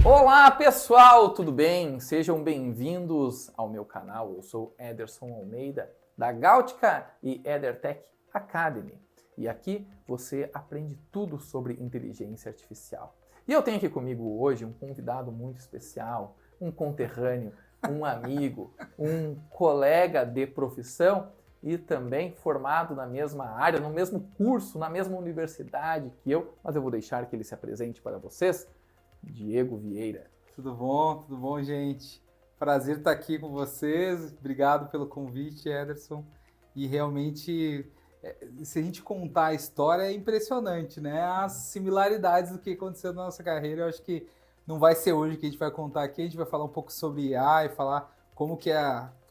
Olá pessoal, tudo bem? Sejam bem-vindos ao meu canal. Eu sou Ederson Almeida, da Gauticar e EtherTech Academy. E aqui você aprende tudo sobre inteligência artificial. E eu tenho aqui comigo hoje um convidado muito especial, um conterrâneo, um amigo, um colega de profissão e também formado na mesma área, no mesmo curso, na mesma universidade que eu, mas eu vou deixar que ele se apresente para vocês. Diego Vieira. Tudo bom, gente? Prazer estar aqui com vocês. Obrigado pelo convite, Ederson. E realmente, se a gente contar a história, é impressionante, né? As similaridades do que aconteceu na nossa carreira. Eu acho que não vai ser hoje que a gente vai contar aqui. A gente vai falar um pouco sobre IA e falar como que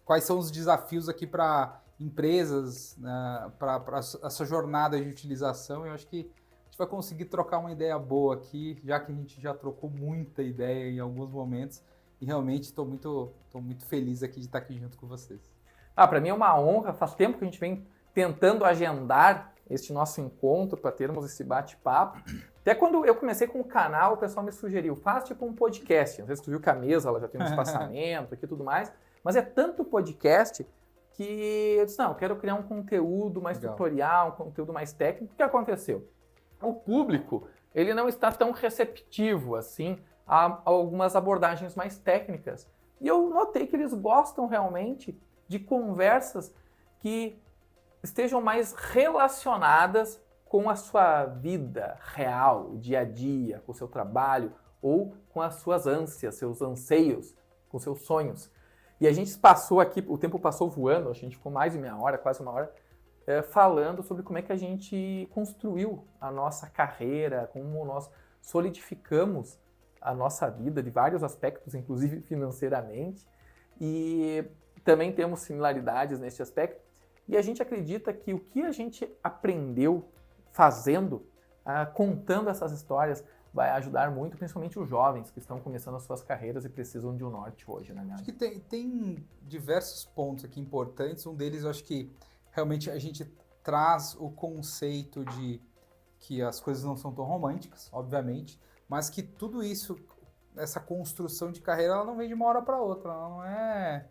quais são os desafios aqui para empresas, né, para essa jornada de utilização. Eu acho que a gente vai conseguir trocar uma ideia boa aqui, já que a gente já trocou muita ideia em alguns momentos, e realmente estou muito feliz aqui de estar aqui junto com vocês. Para mim é uma honra, faz tempo que a gente vem tentando agendar este nosso encontro para termos esse bate-papo. Até quando eu comecei com o canal, o pessoal me sugeriu, faz tipo um podcast, não sei se tu viu que a mesa ela já tem um espaçamento aqui e tudo mais, mas é tanto podcast que eu disse, não, eu quero criar um conteúdo mais tutorial, um conteúdo mais técnico. O que aconteceu? O público, ele não está tão receptivo assim a algumas abordagens mais técnicas. E eu notei que eles gostam realmente de conversas que estejam mais relacionadas com a sua vida real, o dia a dia, com o seu trabalho ou com as suas ânsias, seus anseios, com seus sonhos. E a gente passou aqui, o tempo passou voando, a gente ficou mais de meia hora, quase uma hora, falando sobre como é que a gente construiu a nossa carreira, como nós solidificamos a nossa vida de vários aspectos, inclusive financeiramente, e também temos similaridades nesse aspecto. E a gente acredita que o que a gente aprendeu fazendo, contando essas histórias, vai ajudar muito, principalmente os jovens que estão começando as suas carreiras e precisam de um norte hoje, né? Acho que tem diversos pontos aqui importantes. Um deles, eu acho que realmente a gente traz o conceito de que as coisas não são tão românticas, obviamente, mas que tudo isso, essa construção de carreira, ela não vem de uma hora para outra, ela não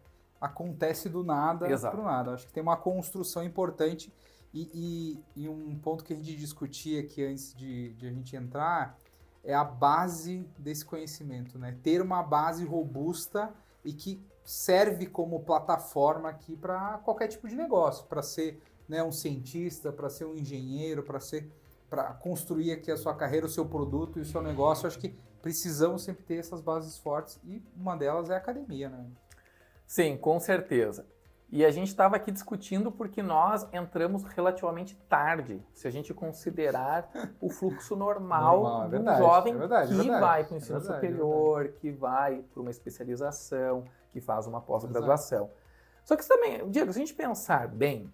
acontece do nada para o nada. Acho que tem uma construção importante e um ponto que a gente discutia aqui antes de a gente entrar é a base desse conhecimento, né? Ter uma base robusta e que serve como plataforma aqui para qualquer tipo de negócio, para ser, né, um cientista, para ser um engenheiro, para construir aqui a sua carreira, o seu produto e o seu negócio. Eu acho que precisamos sempre ter essas bases fortes e uma delas é a academia, né? Sim, com certeza. E a gente estava aqui discutindo porque nós entramos relativamente tarde, se a gente considerar o fluxo normal de um jovem que vai para o ensino superior, que vai para uma especialização, que faz uma pós-graduação. Só que também, Diego, se a gente pensar bem,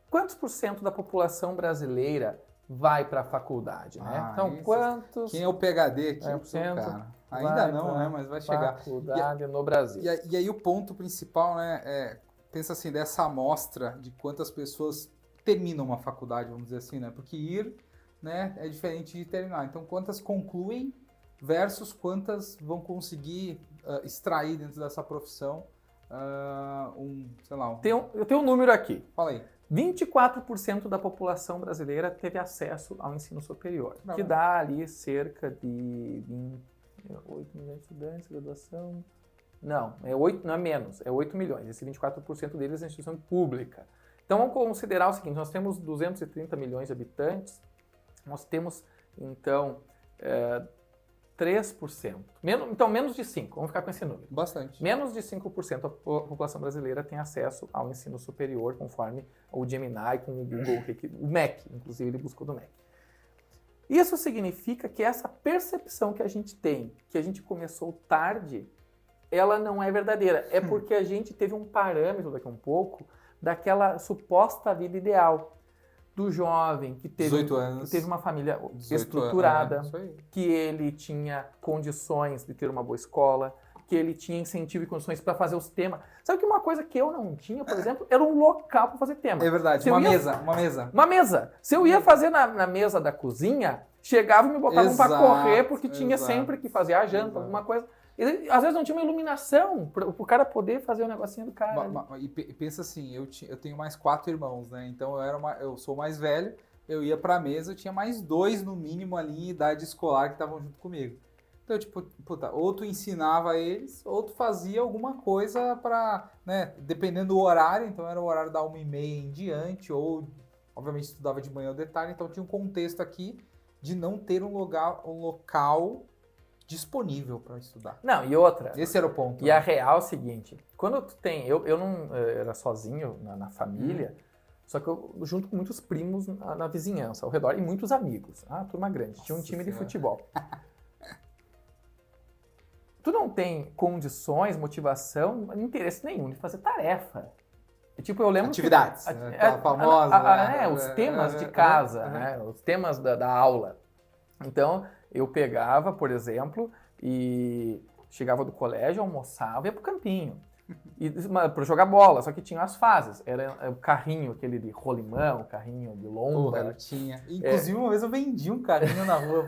quantos por cento da população brasileira vai para a faculdade, né? Então, quantos... Quem é o PhD aqui? Cara. Ainda não, né? Mas vai chegar. Faculdade no Brasil. E aí o ponto principal, né, pensa assim, dessa amostra de quantas pessoas terminam uma faculdade, vamos dizer assim, né? Porque ir, né, é diferente de terminar. Então, quantas concluem versus quantas vão conseguir extrair dentro dessa profissão Eu tenho um número aqui. Fala aí. 24% da população brasileira teve acesso ao ensino superior, que dá ali cerca de 8 milhões de estudantes, graduação... Não, não é menos, é 8 milhões. Esse 24% deles é instituição pública. Então vamos considerar o seguinte, nós temos 230 milhões de habitantes, nós temos então 3%. Então menos de 5%, vamos ficar com esse número. Bastante. Menos de 5% da população brasileira tem acesso ao ensino superior, conforme o Gemini com o Google, o MEC, inclusive ele buscou do MEC. Isso significa que essa percepção que a gente tem, que a gente começou tarde, ela não é verdadeira. É porque a gente teve um parâmetro daqui a um pouco daquela suposta vida ideal do jovem que teve uma família estruturada, que ele tinha condições de ter uma boa escola, que ele tinha incentivo e condições para fazer os temas. Sabe que uma coisa que eu não tinha, por exemplo, era um local para fazer tema. É verdade, uma mesa. Uma mesa. Se eu ia fazer na mesa da cozinha, chegavam e me botavam para Exato, correr porque tinha exato. sempre que fazer a janta, alguma coisa. E, às vezes não tinha uma iluminação para o cara poder fazer o negocinho do cara. E pensa assim, eu tenho mais 4 irmãos, né? Então eu sou o mais velho, eu ia pra mesa, eu tinha mais 2 no mínimo ali em idade escolar que estavam junto comigo. Então, tipo, puta, ou tu ensinava eles, ou tu fazia alguma coisa pra, né? Dependendo do horário, então era o horário da 1h30 em diante, ou obviamente estudava de manhã ou de tarde, então tinha um contexto aqui de não ter um local disponível para estudar. Não, e outra. Esse era o ponto. E a real é o seguinte, quando tu tem, eu não era sozinho na família, só que eu junto com muitos primos na vizinhança, ao redor, e muitos amigos. Ah, turma grande, tinha um time de futebol. Tu não tem condições, motivação, interesse nenhum de fazer tarefa. E, tipo, eu lembro atividades, a famosa. Os temas de casa, né? Os temas da aula. Então, eu pegava, por exemplo, e chegava do colégio, almoçava e ia pro campinho. Para jogar bola, só que tinha as fases. Era o carrinho, aquele de rolimão, o carrinho de lomba. Eu tinha. Inclusive, uma vez eu vendi um carrinho na rua.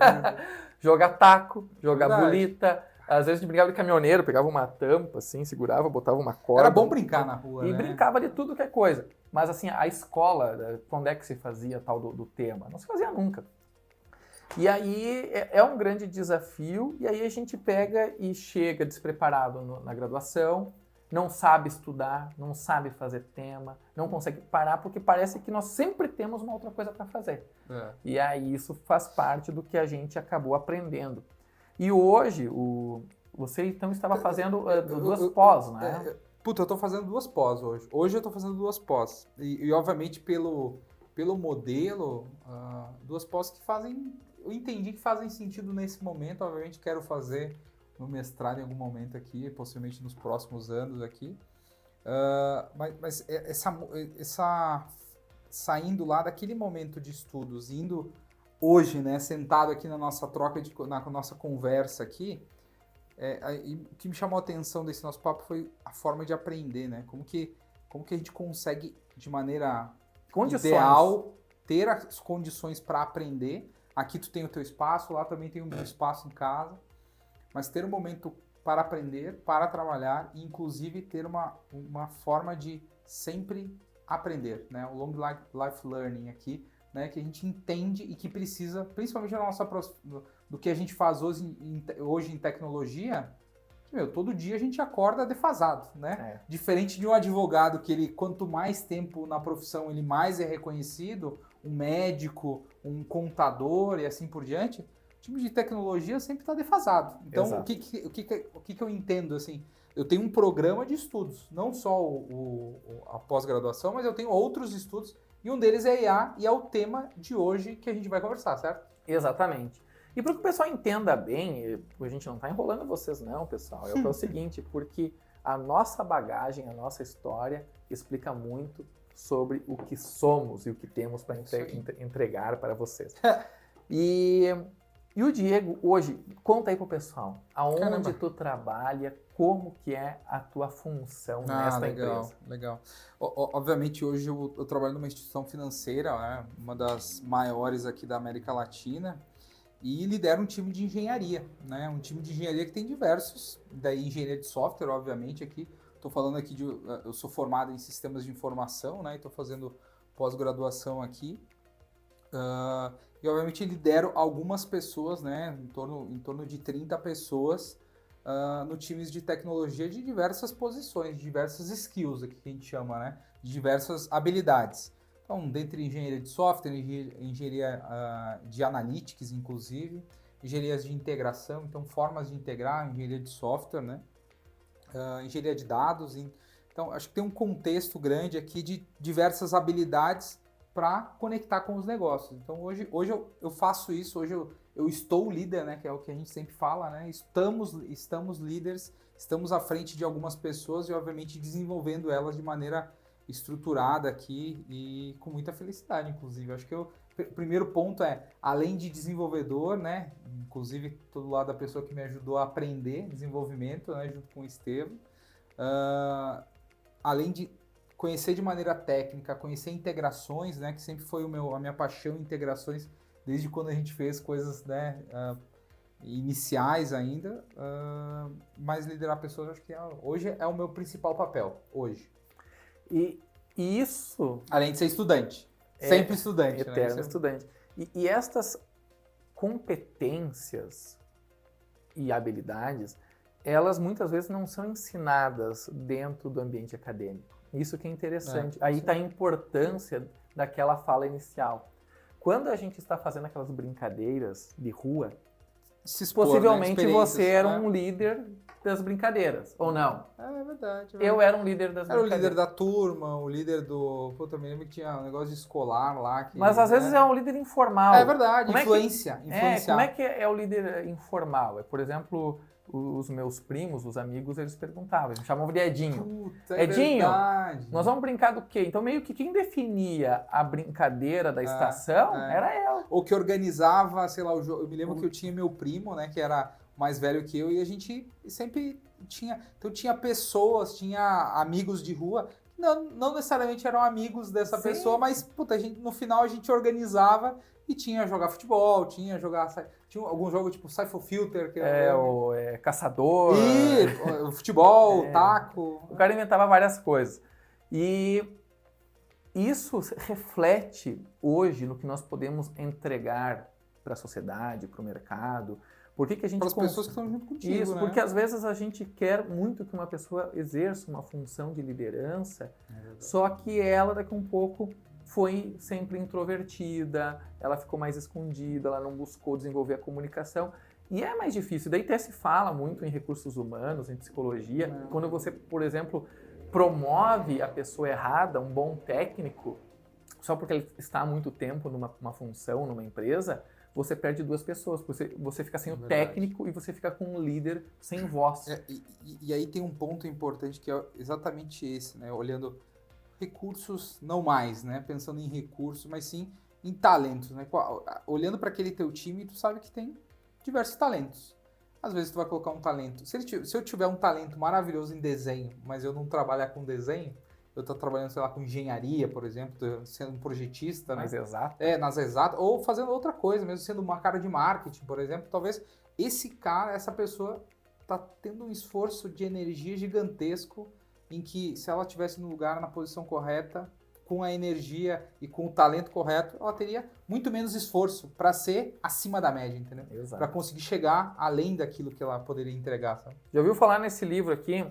Jogar taco, jogar bolita. Às vezes a gente brincava de caminhoneiro, pegava uma tampa, assim, segurava, botava uma corda. Era bom brincar na rua, e né? brincava de tudo que é coisa. Mas, assim, a escola, quando é que se fazia tal do tema? Não se fazia nunca. E aí é um grande desafio, e aí a gente pega e chega despreparado na graduação, não sabe estudar, não sabe fazer tema, não consegue parar, porque parece que nós sempre temos uma outra coisa para fazer. E aí isso faz parte do que a gente acabou aprendendo. E hoje, você então estava fazendo duas pós, né? Puta, eu tô fazendo 2 pós hoje. Hoje eu tô fazendo 2 pós. E obviamente, pelo modelo, 2 pós que fazem... Eu entendi que fazem sentido nesse momento. Obviamente, quero fazer no mestrado em algum momento aqui, possivelmente nos próximos anos aqui. Mas essa saindo lá daquele momento de estudos, indo hoje, né, sentado aqui na nossa troca, na nossa conversa aqui, o que me chamou a atenção desse nosso papo foi a forma de aprender, né? Como que a gente consegue, de maneira ideal, ter as condições para aprender. Aqui tu tem o teu espaço, lá também tem o meu espaço em casa, mas ter um momento para aprender, para trabalhar e, inclusive, ter uma forma de sempre aprender, né? O long life learning aqui, né? Que a gente entende e que precisa, principalmente do que a gente faz hoje em tecnologia, que, todo dia a gente acorda defasado, né? Diferente de um advogado que ele, quanto mais tempo na profissão, ele mais é reconhecido, um médico, um contador e assim por diante, o time de tecnologia sempre está defasado. Então, o que eu entendo, assim, eu tenho um programa de estudos, não só a pós-graduação, mas eu tenho outros estudos, e um deles é IA, e é o tema de hoje que a gente vai conversar, certo? Exatamente. E para que o pessoal entenda bem, a gente não está enrolando vocês não, pessoal, é o seguinte, porque a nossa bagagem, a nossa história explica muito sobre o que somos e o que temos para entregar para vocês. E o Diego, hoje, conta aí pro pessoal, aonde tu trabalha, como que é a tua função nesta empresa. Legal. Obviamente, hoje eu trabalho numa instituição financeira, né, uma das maiores aqui da América Latina, e lidero um time de engenharia, né, um time de engenharia que tem diversos, daí engenharia de software, obviamente, aqui. Estou falando aqui eu sou formado em sistemas de informação, né? Estou fazendo pós-graduação aqui. E obviamente lidero algumas pessoas, né? Em torno de 30 pessoas no times de tecnologia de diversas posições, de diversas skills, aqui que a gente chama, né? De diversas habilidades. Então, dentre engenharia de software, engenharia de analytics, inclusive, engenharias de integração, então formas de integrar, engenharia de software, né? Engenharia de dados. Então, acho que tem um contexto grande aqui de diversas habilidades para conectar com os negócios. Então, hoje eu faço isso, hoje eu estou líder, né, que é o que a gente sempre fala, né? Estamos líderes, estamos à frente de algumas pessoas e, obviamente, desenvolvendo elas de maneira estruturada aqui e com muita felicidade, inclusive. Acho que o primeiro ponto é, além de desenvolvedor, né, inclusive todo lado da pessoa que me ajudou a aprender desenvolvimento, né, junto com o Estevam, além de conhecer de maneira técnica, conhecer integrações, né, que sempre foi a minha paixão, integrações, desde quando a gente fez coisas, né, iniciais ainda, mas liderar pessoas acho que hoje é o meu principal papel, hoje. E isso... Além de ser estudante, sempre estudante. Eterno né? estudante. E estas competências e habilidades, elas muitas vezes não são ensinadas dentro do ambiente acadêmico. Isso que é interessante. Aí está a importância daquela fala inicial. Quando a gente está fazendo aquelas brincadeiras de rua, possivelmente você era um líder das brincadeiras, ou não? É verdade. Eu era um líder das brincadeiras. Era o líder da turma, o líder do... Pô, também lembro que tinha um negócio de escolar lá. Mas às vezes é um líder informal. É verdade, influência. Como é que é o líder informal? Por exemplo, os meus primos, os amigos, eles perguntavam, eles me chamavam de Edinho. Puta, Edinho, verdade. nós vamos brincar do quê? Então meio que quem definia a brincadeira da estação era eu. Ou que organizava, sei lá, o jogo. Eu me lembro que eu tinha meu primo, né, que era mais velho que eu, e a gente sempre tinha... Então tinha pessoas, tinha amigos de rua, não necessariamente eram amigos dessa pessoa, mas puta, no final a gente organizava e tinha jogar futebol, tinha algum jogo tipo Cypher Filter, que caçador, futebol, taco. O cara inventava várias coisas. E isso reflete hoje no que nós podemos entregar para a sociedade, para o mercado. Por que a gente... Para as pessoas que estão junto contigo, isso, né? Porque às vezes a gente quer muito que uma pessoa exerça uma função de liderança, só que ela daqui a um pouco foi sempre introvertida, ela ficou mais escondida, ela não buscou desenvolver a comunicação. E é mais difícil. Daí até se fala muito em recursos humanos, em psicologia. Quando você, por exemplo, promove a pessoa errada, um bom técnico, só porque ele está há muito tempo numa função, numa empresa, você perde duas pessoas. Você fica sem o técnico e você fica com um líder sem voz. E aí tem um ponto importante que é exatamente esse, né? Olhando recursos, não mais, né? Pensando em recursos, mas sim em talentos, né? Olhando para aquele teu time, tu sabe que tem diversos talentos. Às vezes tu vai colocar um talento. Se eu tiver um talento maravilhoso em desenho, mas eu não trabalhar com desenho, eu estou trabalhando, sei lá, com engenharia, por exemplo, sendo um projetista, mais né? exato. Nas exatas, ou fazendo outra coisa, mesmo sendo uma cara de marketing, por exemplo, talvez essa pessoa está tendo um esforço de energia gigantesco em que, se ela estivesse no lugar, na posição correta, com a energia e com o talento correto, ela teria muito menos esforço para ser acima da média, entendeu? Para conseguir chegar além daquilo que ela poderia entregar, sabe? Já ouviu falar nesse livro aqui,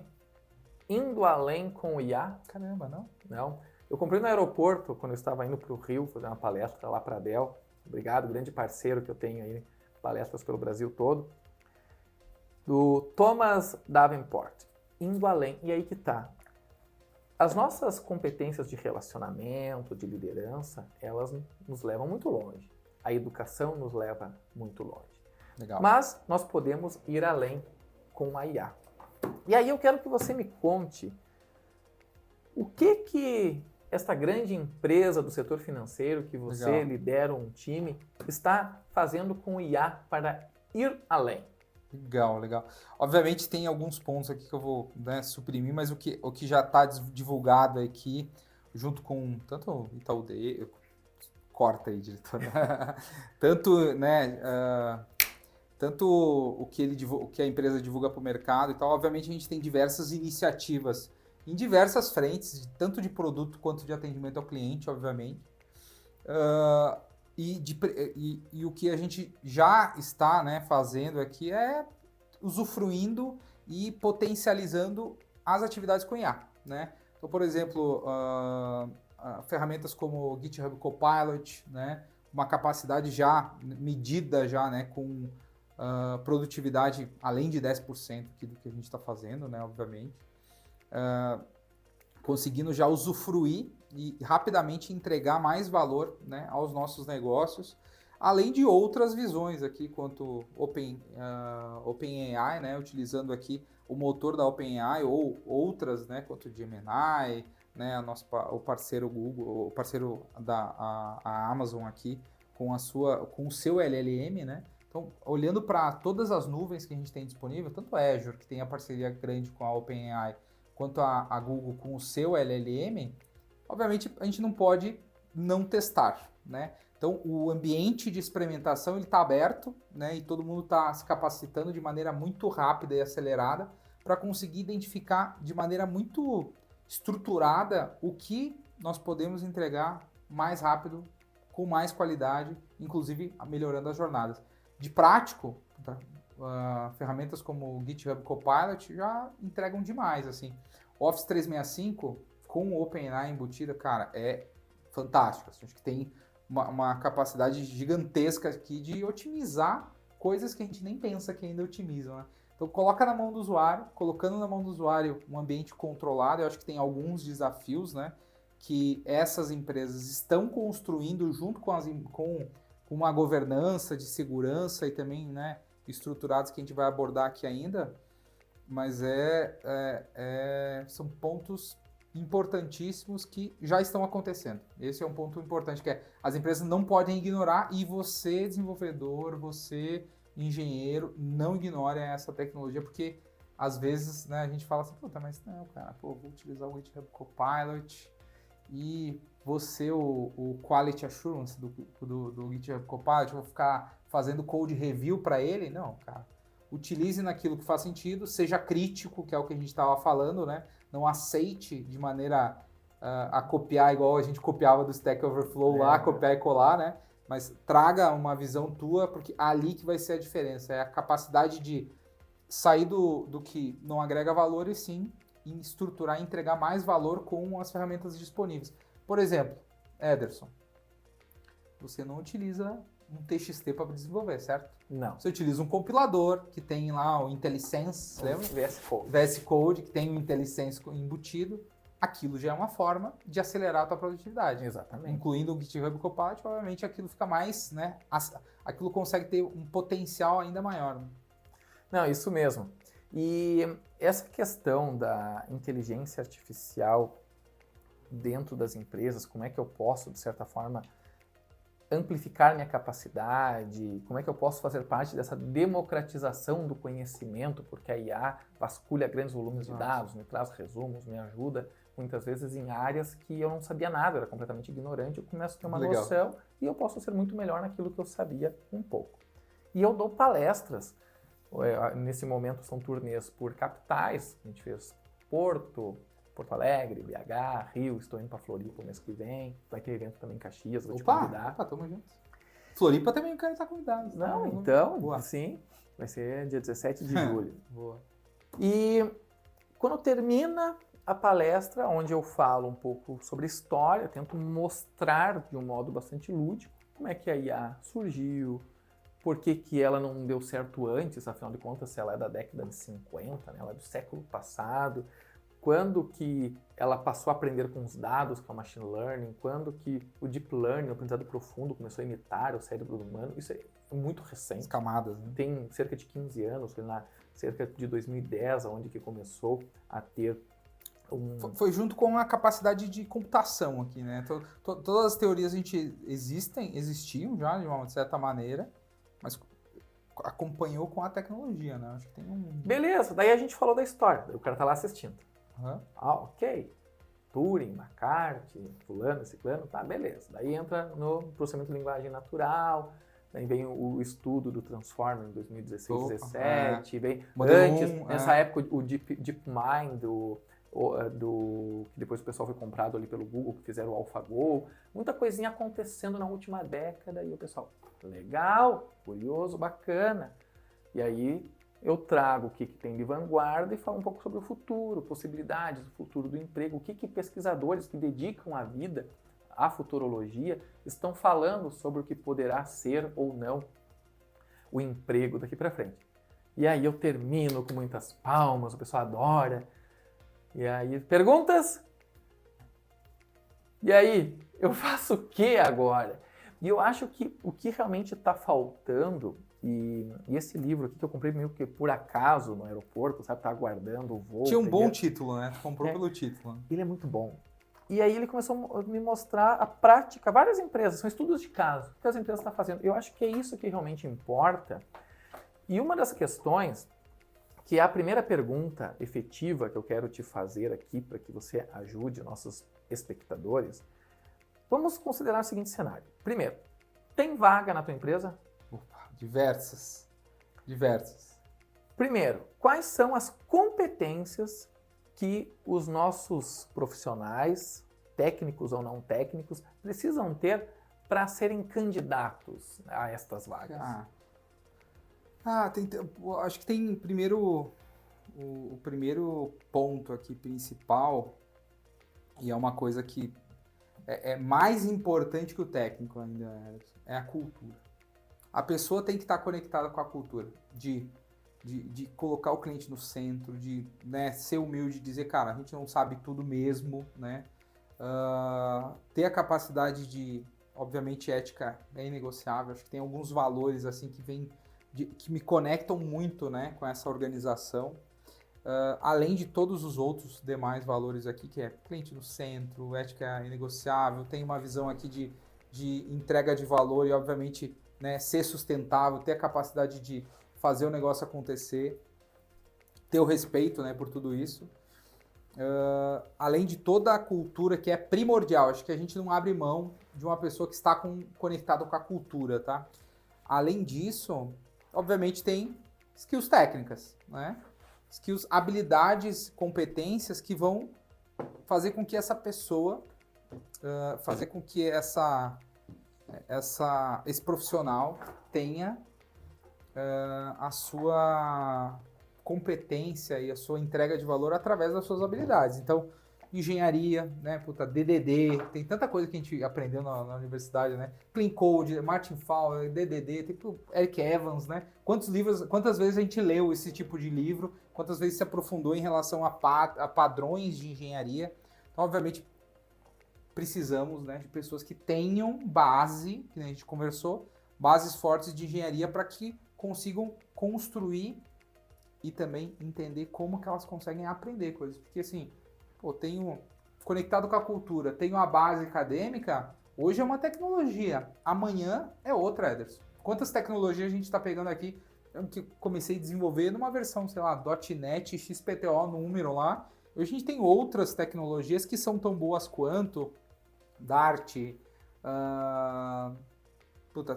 Indo Além com o IA? Caramba, não? Não. Eu comprei no aeroporto, quando eu estava indo para o Rio, fazer uma palestra lá para a Dell. Obrigado, grande parceiro que eu tenho aí, palestras pelo Brasil todo. Do Thomas Davenport. Indo Além. E aí que tá. As nossas competências de relacionamento, de liderança, elas nos levam muito longe. A educação nos leva muito longe. Legal. Mas nós podemos ir além com a IA. E aí eu quero que você me conte o que esta grande empresa do setor financeiro, que você lidera um time, está fazendo com o IA para ir além. Legal. Obviamente tem alguns pontos aqui que eu vou, né, suprimir, mas o que já está divulgado aqui, junto com tanto o Itaú corta aí, diretor, tanto, né, tanto o que a empresa divulga para o mercado e tal, obviamente a gente tem diversas iniciativas em diversas frentes, tanto de produto quanto de atendimento ao cliente, obviamente. E o que a gente já está, né, fazendo aqui é usufruindo e potencializando as atividades com IA, né? Então, por exemplo, ferramentas como o GitHub Copilot, né, uma capacidade já medida já, né, com produtividade além de 10% aqui do que a gente está fazendo, né, obviamente. Conseguindo já usufruir e rapidamente entregar mais valor, né, aos nossos negócios, além de outras visões aqui, quanto OpenAI, né, utilizando aqui o motor da OpenAI ou outras, né, quanto Gemini, né, o parceiro Google, o parceiro a Amazon aqui, com o seu LLM, né. Então, olhando para todas as nuvens que a gente tem disponível, tanto a Azure, que tem a parceria grande com a OpenAI, quanto a Google com o seu LLM, obviamente a gente não pode não testar, né? Então, o ambiente de experimentação está aberto, né? E todo mundo está se capacitando de maneira muito rápida e acelerada para conseguir identificar de maneira muito estruturada o que nós podemos entregar mais rápido, com mais qualidade, inclusive melhorando as jornadas. De prático, ferramentas como o GitHub Copilot já entregam demais, assim. Office 365 com o OpenAI embutido, cara, é fantástico. Acho que tem uma capacidade gigantesca aqui de otimizar coisas que a gente nem pensa que ainda otimizam, né? Então, coloca na mão do usuário, colocando na mão do usuário um ambiente controlado. Eu acho que tem alguns desafios, né, que essas empresas estão construindo junto com uma governança de segurança e também, né, estruturados que a gente vai abordar aqui ainda, mas são pontos importantíssimos que já estão acontecendo. Esse é um ponto importante, que é as empresas não podem ignorar e você, desenvolvedor, você, engenheiro, não ignore essa tecnologia, porque às vezes, né, a gente fala assim, puta, mas não, cara, vou utilizar o GitHub Copilot e você, o Quality Assurance do GitHub Copilot, vou ficar fazendo code review para ele? Não, cara. Utilize naquilo que faz sentido, seja crítico, que é o que a gente estava falando, né? Não aceite de maneira a copiar igual a gente copiava do Stack Overflow lá, copiar e colar, né? Mas traga uma visão tua, porque ali que vai ser a diferença. É a capacidade de sair do que não agrega valor e sim em estruturar e entregar mais valor com as ferramentas disponíveis. Por exemplo, Ederson, você não utiliza um TXT para desenvolver, certo? Não. Você utiliza um compilador que tem lá o IntelliSense, lembra? VS Code, que tem o IntelliSense embutido. Aquilo já é uma forma de acelerar a tua produtividade. Exatamente. Incluindo o GitHub Copilot, obviamente aquilo fica mais, né? Aquilo consegue ter um potencial ainda maior. Né? Não, isso mesmo. E essa questão da inteligência artificial dentro das empresas, como é que eu posso, de certa forma, amplificar minha capacidade, como é que eu posso fazer parte dessa democratização do conhecimento, porque a IA vasculha grandes volumes de dados, me traz resumos, me ajuda muitas vezes em áreas que eu não sabia nada, eu era completamente ignorante, eu começo a ter uma noção e eu posso ser muito melhor naquilo que eu sabia um pouco. E eu dou palestras, nesse momento são turnês por capitais, a gente fez Porto Alegre, BH, Rio, estou indo para Floripa o mês que vem, vai ter evento também em Caxias, vou te convidar. Opa, tamo junto. Floripa também eu quero estar convidado. Não, então, sim, vai ser dia 17 de julho. Boa. E quando termina a palestra, onde eu falo um pouco sobre história, tento mostrar de um modo bastante lúdico como é que a IA surgiu, por que ela não deu certo antes, afinal de contas, se ela é da década de 50, né, ela é do século passado, quando que ela passou a aprender com os dados, com a machine learning, quando que o deep learning, o aprendizado profundo, começou a imitar o cérebro humano, isso é muito recente. As camadas, né? Tem cerca de 15 anos, cerca de 2010, onde que começou a ter Foi junto com a capacidade de computação aqui, né? Todas as teorias existiam já, de uma certa maneira, mas acompanhou com a tecnologia, né? Acho que tem Beleza, daí a gente falou da história, o cara tá lá assistindo. Uhum. Ok. Turing, McCarthy, fulano, ciclano, tá, beleza. Daí entra no processamento de linguagem natural, daí vem o estudo do Transformer em 2016, 2017, vem antes, nessa época, o DeepMind, que depois o pessoal foi comprado ali pelo Google, que fizeram o AlphaGo, muita coisinha acontecendo na última década, e o pessoal, legal, curioso, bacana. E aí eu trago o que tem de vanguarda e falo um pouco sobre o futuro, possibilidades, o futuro do emprego, o que pesquisadores que dedicam a vida à futurologia estão falando sobre o que poderá ser ou não o emprego daqui para frente. E aí eu termino com muitas palmas, o pessoal adora. E aí, perguntas? E aí, eu faço o que agora? E eu acho que o que realmente está faltando, e esse livro aqui que eu comprei meio que por acaso no aeroporto, sabe? Tá aguardando o voo. Tinha um bom título, né? Tu comprou pelo título. Ele é muito bom. E aí ele começou a me mostrar a prática, várias empresas, são estudos de caso, o que as empresas estão fazendo. Eu acho que é isso que realmente importa. E uma das questões, que é a primeira pergunta efetiva que eu quero te fazer aqui, para que você ajude nossos espectadores, Vamos considerar o seguinte cenário. Primeiro, tem vaga na tua empresa? Opa, diversas. Primeiro, quais são as competências que os nossos profissionais, técnicos ou não técnicos, precisam ter para serem candidatos a estas vagas? Acho que tem primeiro o primeiro ponto aqui principal, e é uma coisa que é mais importante que o técnico ainda, é a cultura. A pessoa tem que estar conectada com a cultura, de colocar o cliente no centro, de, né, ser humilde, dizer, cara, a gente não sabe tudo mesmo, né? Ter a capacidade de, obviamente, ética é inegociável. Acho que tem alguns valores assim que me conectam muito, né, com essa organização. Além de todos os outros demais valores aqui, que é cliente no centro, ética inegociável, tem uma visão aqui de entrega de valor e, obviamente, né, ser sustentável, ter a capacidade de fazer o negócio acontecer, ter o respeito, né, por tudo isso. Além de toda a cultura que é primordial, acho que a gente não abre mão de uma pessoa que está conectada com a cultura, tá? Além disso, obviamente tem skills técnicas, né? Skills, habilidades, competências que vão fazer com que essa pessoa, fazer com que esse profissional tenha a sua competência e a sua entrega de valor através das suas habilidades. Então, engenharia, né, DDD, tem tanta coisa que a gente aprendeu na universidade, né? Clean Code, Martin Fowler, DDD, tem Eric Evans, né? Quantas vezes a gente leu esse tipo de livro, quantas vezes se aprofundou em relação a padrões de engenharia. Então, obviamente, precisamos, né, de pessoas que tenham base, que a gente conversou, bases fortes de engenharia para que consigam construir e também entender como que elas conseguem aprender coisas. Porque assim, tenho conectado com a cultura, tenho a base acadêmica, hoje é uma tecnologia, amanhã é outra, Ederson. Quantas tecnologias a gente está pegando aqui, que comecei a desenvolver numa versão, sei lá, .NET, XPTO, número lá. Hoje a gente tem outras tecnologias que são tão boas quanto Dart,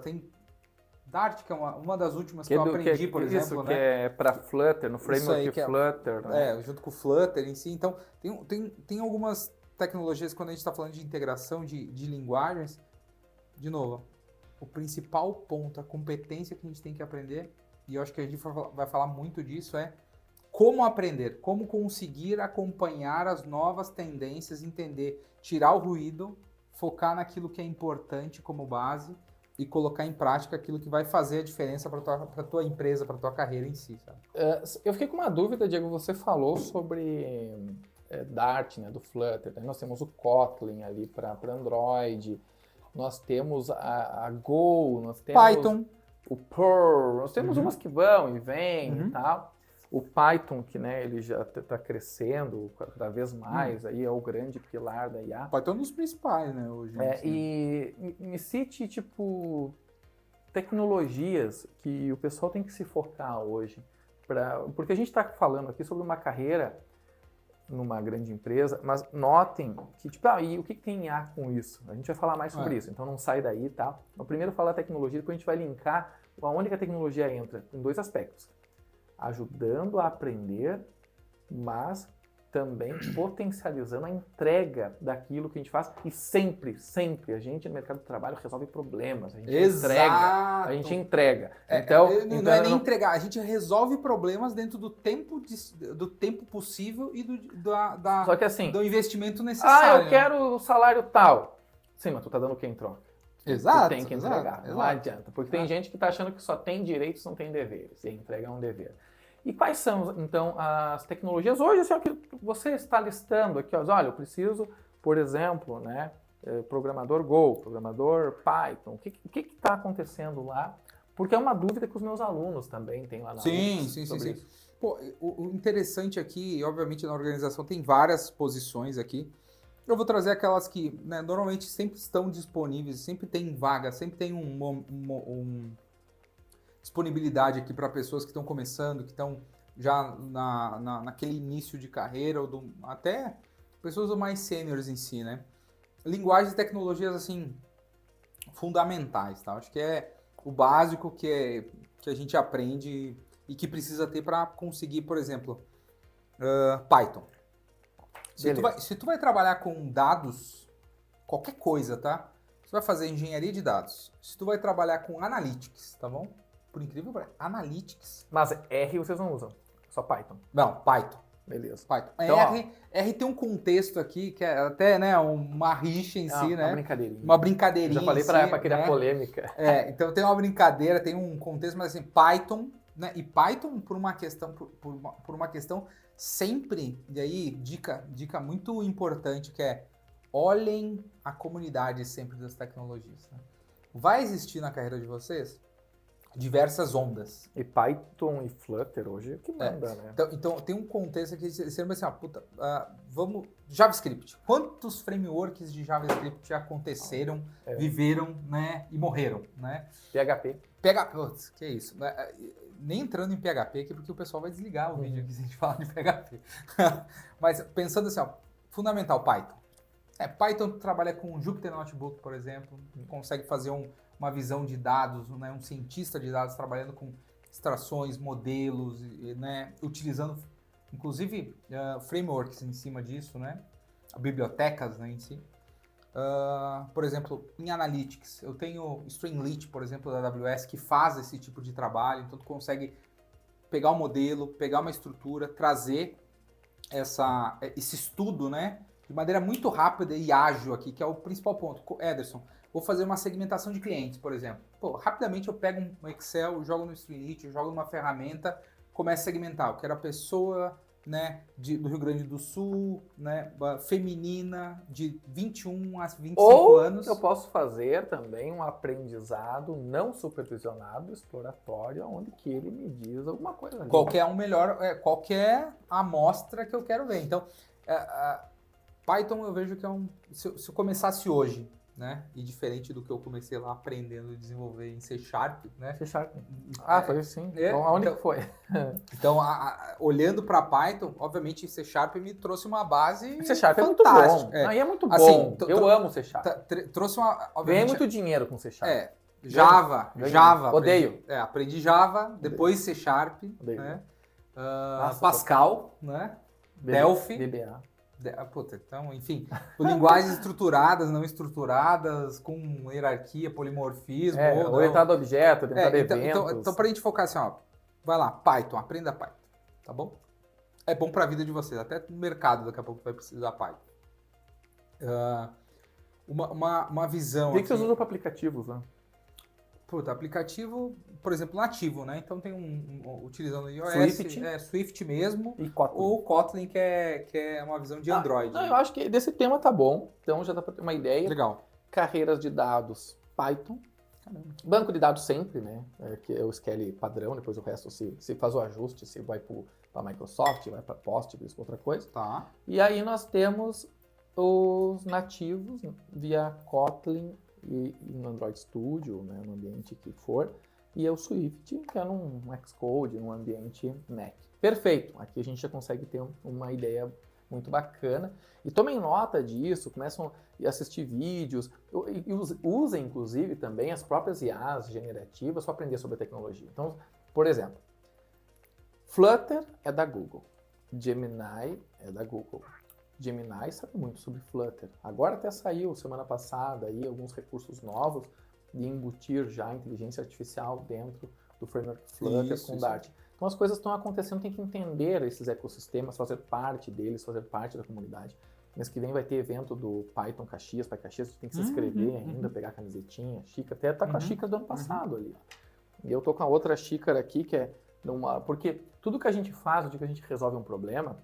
tem Dart, que é uma das últimas que eu aprendi, por exemplo. Isso, que é para Flutter, no framework Flutter. Né? Junto com o Flutter em si. Então, tem algumas tecnologias, quando a gente está falando de integração de linguagens, de novo, o principal ponto, a competência que a gente tem que aprender, e eu acho que a gente vai falar muito disso, é como aprender, como conseguir acompanhar as novas tendências, entender, tirar o ruído, focar naquilo que é importante como base, e colocar em prática aquilo que vai fazer a diferença para tua empresa, para tua carreira em si, sabe? Eu fiquei com uma dúvida, Diego, você falou sobre Dart, né, do Flutter, né? Nós temos o Kotlin ali para Android, nós temos a Go, nós temos Python, o Perl, nós temos umas que vão e vêm e tal. O Python, que, né, ele já está crescendo cada vez mais, aí é o grande pilar da IA. Python é um dos principais, né, hoje. E me cite, tecnologias que o pessoal tem que se focar hoje. Porque a gente está falando aqui sobre uma carreira numa grande empresa, mas notem que, e o que tem IA com isso? A gente vai falar mais sobre isso, então não sai daí e tal. Então, primeiro falar a tecnologia, depois a gente vai linkar aonde que a tecnologia entra, em dois aspectos. Ajudando a aprender, mas também potencializando a entrega daquilo que a gente faz. E sempre a gente no mercado de trabalho resolve problemas. A gente entrega. Então, não é nem entregar, a gente resolve problemas dentro do tempo possível e Só que assim, do investimento necessário. Eu quero o salário tal. Sim, mas tu tá dando o que em troca? Exato. Tu tem que entregar, não adianta. Porque tem gente que tá achando que só tem direitos, não tem deveres. E entregar é um dever. E quais são, então, as tecnologias? Hoje, assim, o que você está listando aqui, olha, eu preciso, por exemplo, né, programador Go, programador Python. O que está acontecendo lá? Porque é uma dúvida que os meus alunos também têm lá na Sim. Pô, o interessante aqui, obviamente, na organização tem várias posições aqui. Eu vou trazer aquelas que, né, normalmente sempre estão disponíveis, sempre tem vaga, sempre tem disponibilidade aqui para pessoas que estão começando, que estão já naquele início de carreira, até pessoas mais sêniores em si, né? linguagens e tecnologias, assim, fundamentais, tá? Acho que é o básico que a gente aprende e que precisa ter para conseguir, por exemplo, Python. Se tu vai trabalhar com dados, qualquer coisa, tá? Você vai fazer engenharia de dados. Se tu vai trabalhar com analytics, tá bom? Por incrível que pareça, analytics. Mas R vocês não usam, só Python. Não, Python. Beleza. Python. Então, R tem um contexto aqui que é até, né, uma rixa em si, né? Uma brincadeirinha. Uma brincadeirinha. Eu já falei para criar polêmica. Então tem uma brincadeira, tem um contexto, mas assim, Python, né? E Python por uma questão sempre, e aí dica muito importante que é olhem a comunidade sempre das tecnologias. Né? Vai existir na carreira de vocês diversas ondas. E Python e Flutter hoje é o que manda, né? Então tem um contexto aqui, você vai assim, vamos... JavaScript. Quantos frameworks de JavaScript já aconteceram, viveram, né, e morreram, né? PHP. Putz, que isso. Nem entrando em PHP aqui, porque o pessoal vai desligar o vídeo aqui se a gente falar de PHP. Mas pensando assim, fundamental, Python. Python trabalha com Jupyter Notebook, por exemplo, consegue fazer uma visão de dados, né, um cientista de dados trabalhando com extrações, modelos, né, utilizando, inclusive, frameworks em cima disso, né, bibliotecas, né, em si. Por exemplo, em Analytics, eu tenho Streamlit, por exemplo, da AWS, que faz esse tipo de trabalho, então tu consegue pegar um modelo, pegar uma estrutura, trazer esse estudo, né, de maneira muito rápida e ágil aqui, que é o principal ponto. Ederson, vou fazer uma segmentação de clientes, por exemplo. Rapidamente eu pego um Excel, jogo no Streamlit, jogo numa ferramenta, começo a segmentar. Eu quero a pessoa, né, do Rio Grande do Sul, né, feminina, de 21 a 25 anos. Ou eu posso fazer também um aprendizado não supervisionado, exploratório, onde que ele me diz alguma coisa. Qualquer amostra que eu quero ver. Então, Python eu vejo que se eu começasse hoje, né, e diferente do que eu comecei lá aprendendo a desenvolver em C#, né? C#. Foi sim. Aonde que foi? Então, olhando para Python, obviamente C# me trouxe uma base C# é muito bom. E é muito bom. Assim, eu amo C#. Trouxe uma... Ganhei muito dinheiro com C#. Java. Odeio. Aprendi Java, depois C#, né? Pascal, né? Delphi. VBA. Então, enfim, linguagens estruturadas, não estruturadas, com hierarquia, polimorfismo. Orientado a objeto, orientado a eventos. Então, para a gente focar assim, vai lá, Python, aprenda Python, tá bom? É bom para a vida de vocês, até no mercado daqui a pouco vai precisar Python. Uma visão. O que vocês usam para aplicativos, né? Aplicativo, por exemplo, nativo, né? Então tem utilizando iOS, Swift mesmo, e Kotlin. Ou Kotlin, que é uma visão de Android. Eu acho que desse tema tá bom, então já dá para ter uma ideia. Legal. Carreiras de dados, Python. Caramba. Banco de dados sempre, né? Que é o SQL padrão, depois o resto se faz o ajuste, se vai para Microsoft, vai para Postgres, outra coisa. Tá. E aí nós temos os nativos via Kotlin e no Android Studio, né, no ambiente que for, e é o Swift, que é num Xcode, num ambiente Mac. Perfeito! Aqui a gente já consegue ter uma ideia muito bacana. E tomem nota disso, começam a assistir vídeos, e usem, inclusive, também as próprias IAs generativas para aprender sobre a tecnologia. Então, por exemplo, Flutter é da Google, Gemini é da Google. Gemini sabe muito sobre Flutter. Agora até saiu, semana passada, aí, alguns recursos novos de embutir já a inteligência artificial dentro do framework Flutter com Dart. Então as coisas estão acontecendo, tem que entender esses ecossistemas, fazer parte deles, fazer parte da comunidade. Mês que vem vai ter evento do Python Caxias, para Caxias tem que se inscrever ainda, pegar a camisetinha, xícara, até tá com a xícara do ano passado ali. E eu tô com a outra xícara aqui, que é porque tudo que a gente faz, o dia que a gente resolve um problema,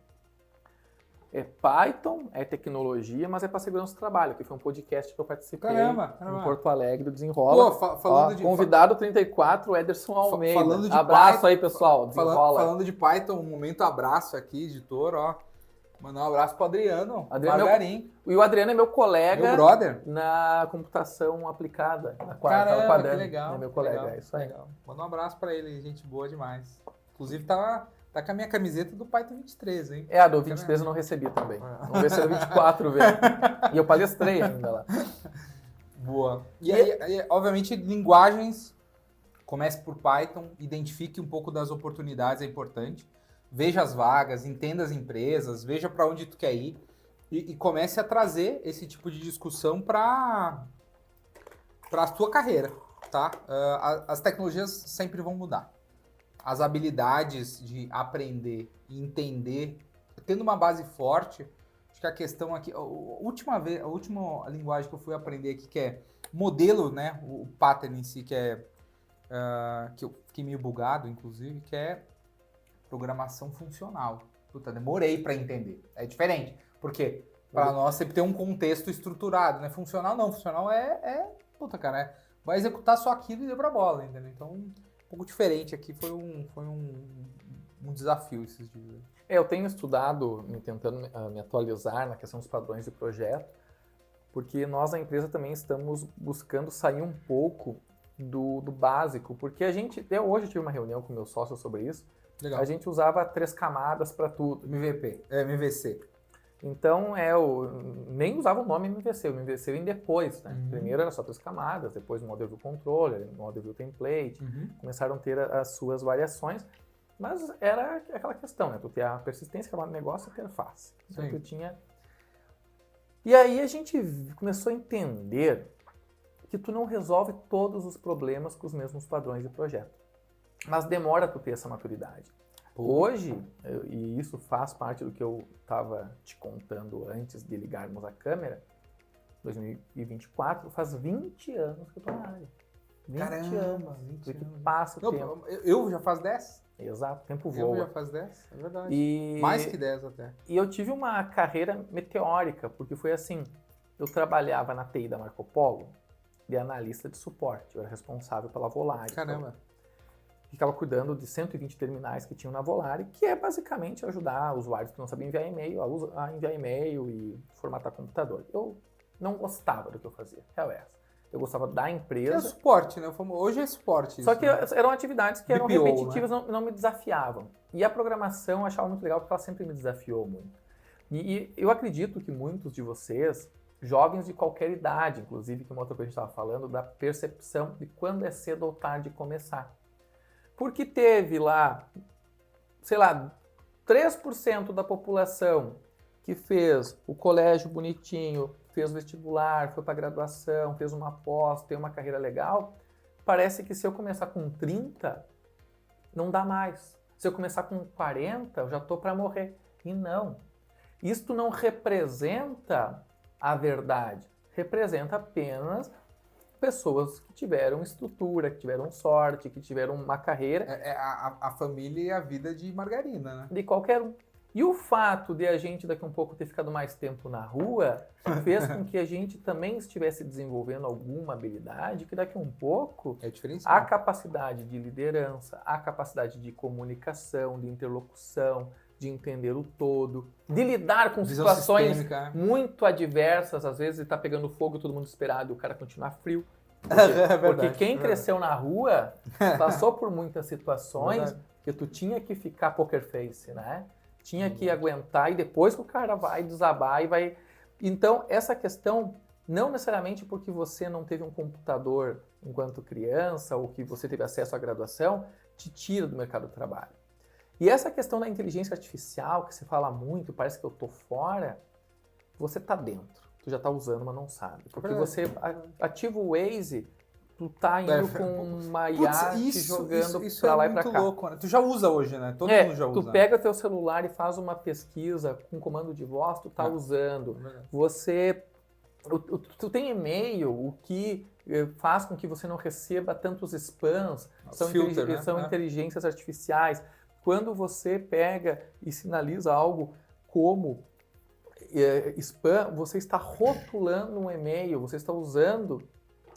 Python, é tecnologia, mas é para segurança do trabalho, que foi um podcast que eu participei em Porto Alegre do Desenrola. Convidado 34, Ederson Almeida. Abraço Python, aí, pessoal. Falando de Python, um momento abraço aqui, editor, Mandar um abraço pro Adriano Margarim. E o Adriano é meu colega. Meu brother. Na computação aplicada. Caramba, Quadrano, que legal. É meu colega, legal, é isso aí. Legal. Manda um abraço para ele, gente boa demais. Inclusive tá Tá com a minha camiseta do Python 23, hein? A do 23 eu não recebi também. Vamos ver se é do 24, velho. E eu palestrei ainda lá. Boa. E aí, obviamente, linguagens, comece por Python, identifique um pouco das oportunidades, é importante. Veja as vagas, entenda as empresas, veja para onde tu quer ir e comece a trazer esse tipo de discussão para a tua carreira, tá? As tecnologias sempre vão mudar. As habilidades de aprender e entender, tendo uma base forte, acho que a questão aqui, a última linguagem que eu fui aprender aqui, que é modelo, né? O pattern em si, que é que eu fiquei meio bugado, inclusive, que é programação funcional. Puta, demorei para entender. É diferente. Porque para nós sempre tem um contexto estruturado, né? Funcional não. Funcional puta, cara, vai executar só aquilo e deu pra bola, entendeu? Então, um pouco diferente aqui. Foi um desafio esses dias. Eu tenho estudado, tentando me atualizar na questão dos padrões de projeto, porque nós, na empresa, também estamos buscando sair um pouco do básico, porque até hoje eu tive uma reunião com o meu sócio sobre isso. Legal. A gente usava 3 camadas para tudo. MVC. Então, eu nem usava o nome MVC, o MVC vem depois, né? Uhum. Primeiro era só 3 camadas, depois o Model View Controller, o Model View Template, começaram a ter as suas variações, mas era aquela questão, né? Tu ter a persistência, que é um negócio, a interface. Então, tu tinha... E aí a gente começou a entender que tu não resolve todos os problemas com os mesmos padrões de projeto. Mas demora tu ter essa maturidade. Hoje, e isso faz parte do que eu estava te contando antes de ligarmos a câmera, 2024, faz 20 anos que eu estou na área. 20 anos. 20 anos. Passa o tempo. Eu já faz 10? Exato, o tempo voa. Eu já faz 10, é verdade. Mais que 10 até. E eu tive uma carreira meteórica, porque foi assim, eu trabalhava na TI da Marco Polo, de analista de suporte, eu era responsável pela Volare. Caramba. Ficava cuidando de 120 terminais que tinham na Volare, que é basicamente ajudar usuários que não sabiam enviar e-mail a enviar e-mail e formatar computador. Eu não gostava do que eu fazia, real é essa. Eu gostava da empresa. É suporte, né? Hoje é suporte. Só isso, que né? eram atividades que eram BPO, repetitivas, né? não me desafiavam. E a programação eu achava muito legal porque ela sempre me desafiou muito. E eu acredito que muitos de vocês, jovens de qualquer idade, inclusive, que uma outra coisa a gente estava falando, da percepção de quando é cedo ou tarde começar. Porque teve lá, sei lá, 3% da população que fez o colégio bonitinho, fez o vestibular, foi para graduação, fez uma pós, tem uma carreira legal. Parece que se eu começar com 30, não dá mais. Se eu começar com 40, eu já estou para morrer. E não. Isto não representa a verdade. Representa apenas pessoas que tiveram estrutura, que tiveram sorte, que tiveram uma carreira. A família e a vida de margarina, né? De qualquer um. E o fato de a gente daqui a um pouco ter ficado mais tempo na rua fez com que a gente também estivesse desenvolvendo alguma habilidade que daqui a um pouco a capacidade de liderança, a capacidade de comunicação, de interlocução, de entender o todo, de lidar com situações muito adversas, às vezes está pegando fogo, todo mundo desesperado e o cara continua frio. Porque quem cresceu na rua passou por muitas situações que tu tinha que ficar poker face, né? Tinha que aguentar e depois que o cara vai desabar e vai... Então, essa questão, não necessariamente porque você não teve um computador enquanto criança ou que você teve acesso à graduação, te tira do mercado do trabalho. E essa questão da inteligência artificial, que se fala muito, parece que eu tô fora, você tá dentro. Tu já tá usando, mas não sabe. Porque você ativa o Waze, tu tá indo com uma IA te jogando pra lá e pra cá. Isso é muito louco, né? Tu já usa hoje, né? Todo mundo já usa. Tu pega teu celular e faz uma pesquisa com comando de voz, tu tá usando. Tu tem e-mail, o que faz com que você não receba tantos spams, são inteligências artificiais. Quando você pega e sinaliza algo como spam, você está rotulando um e-mail, você está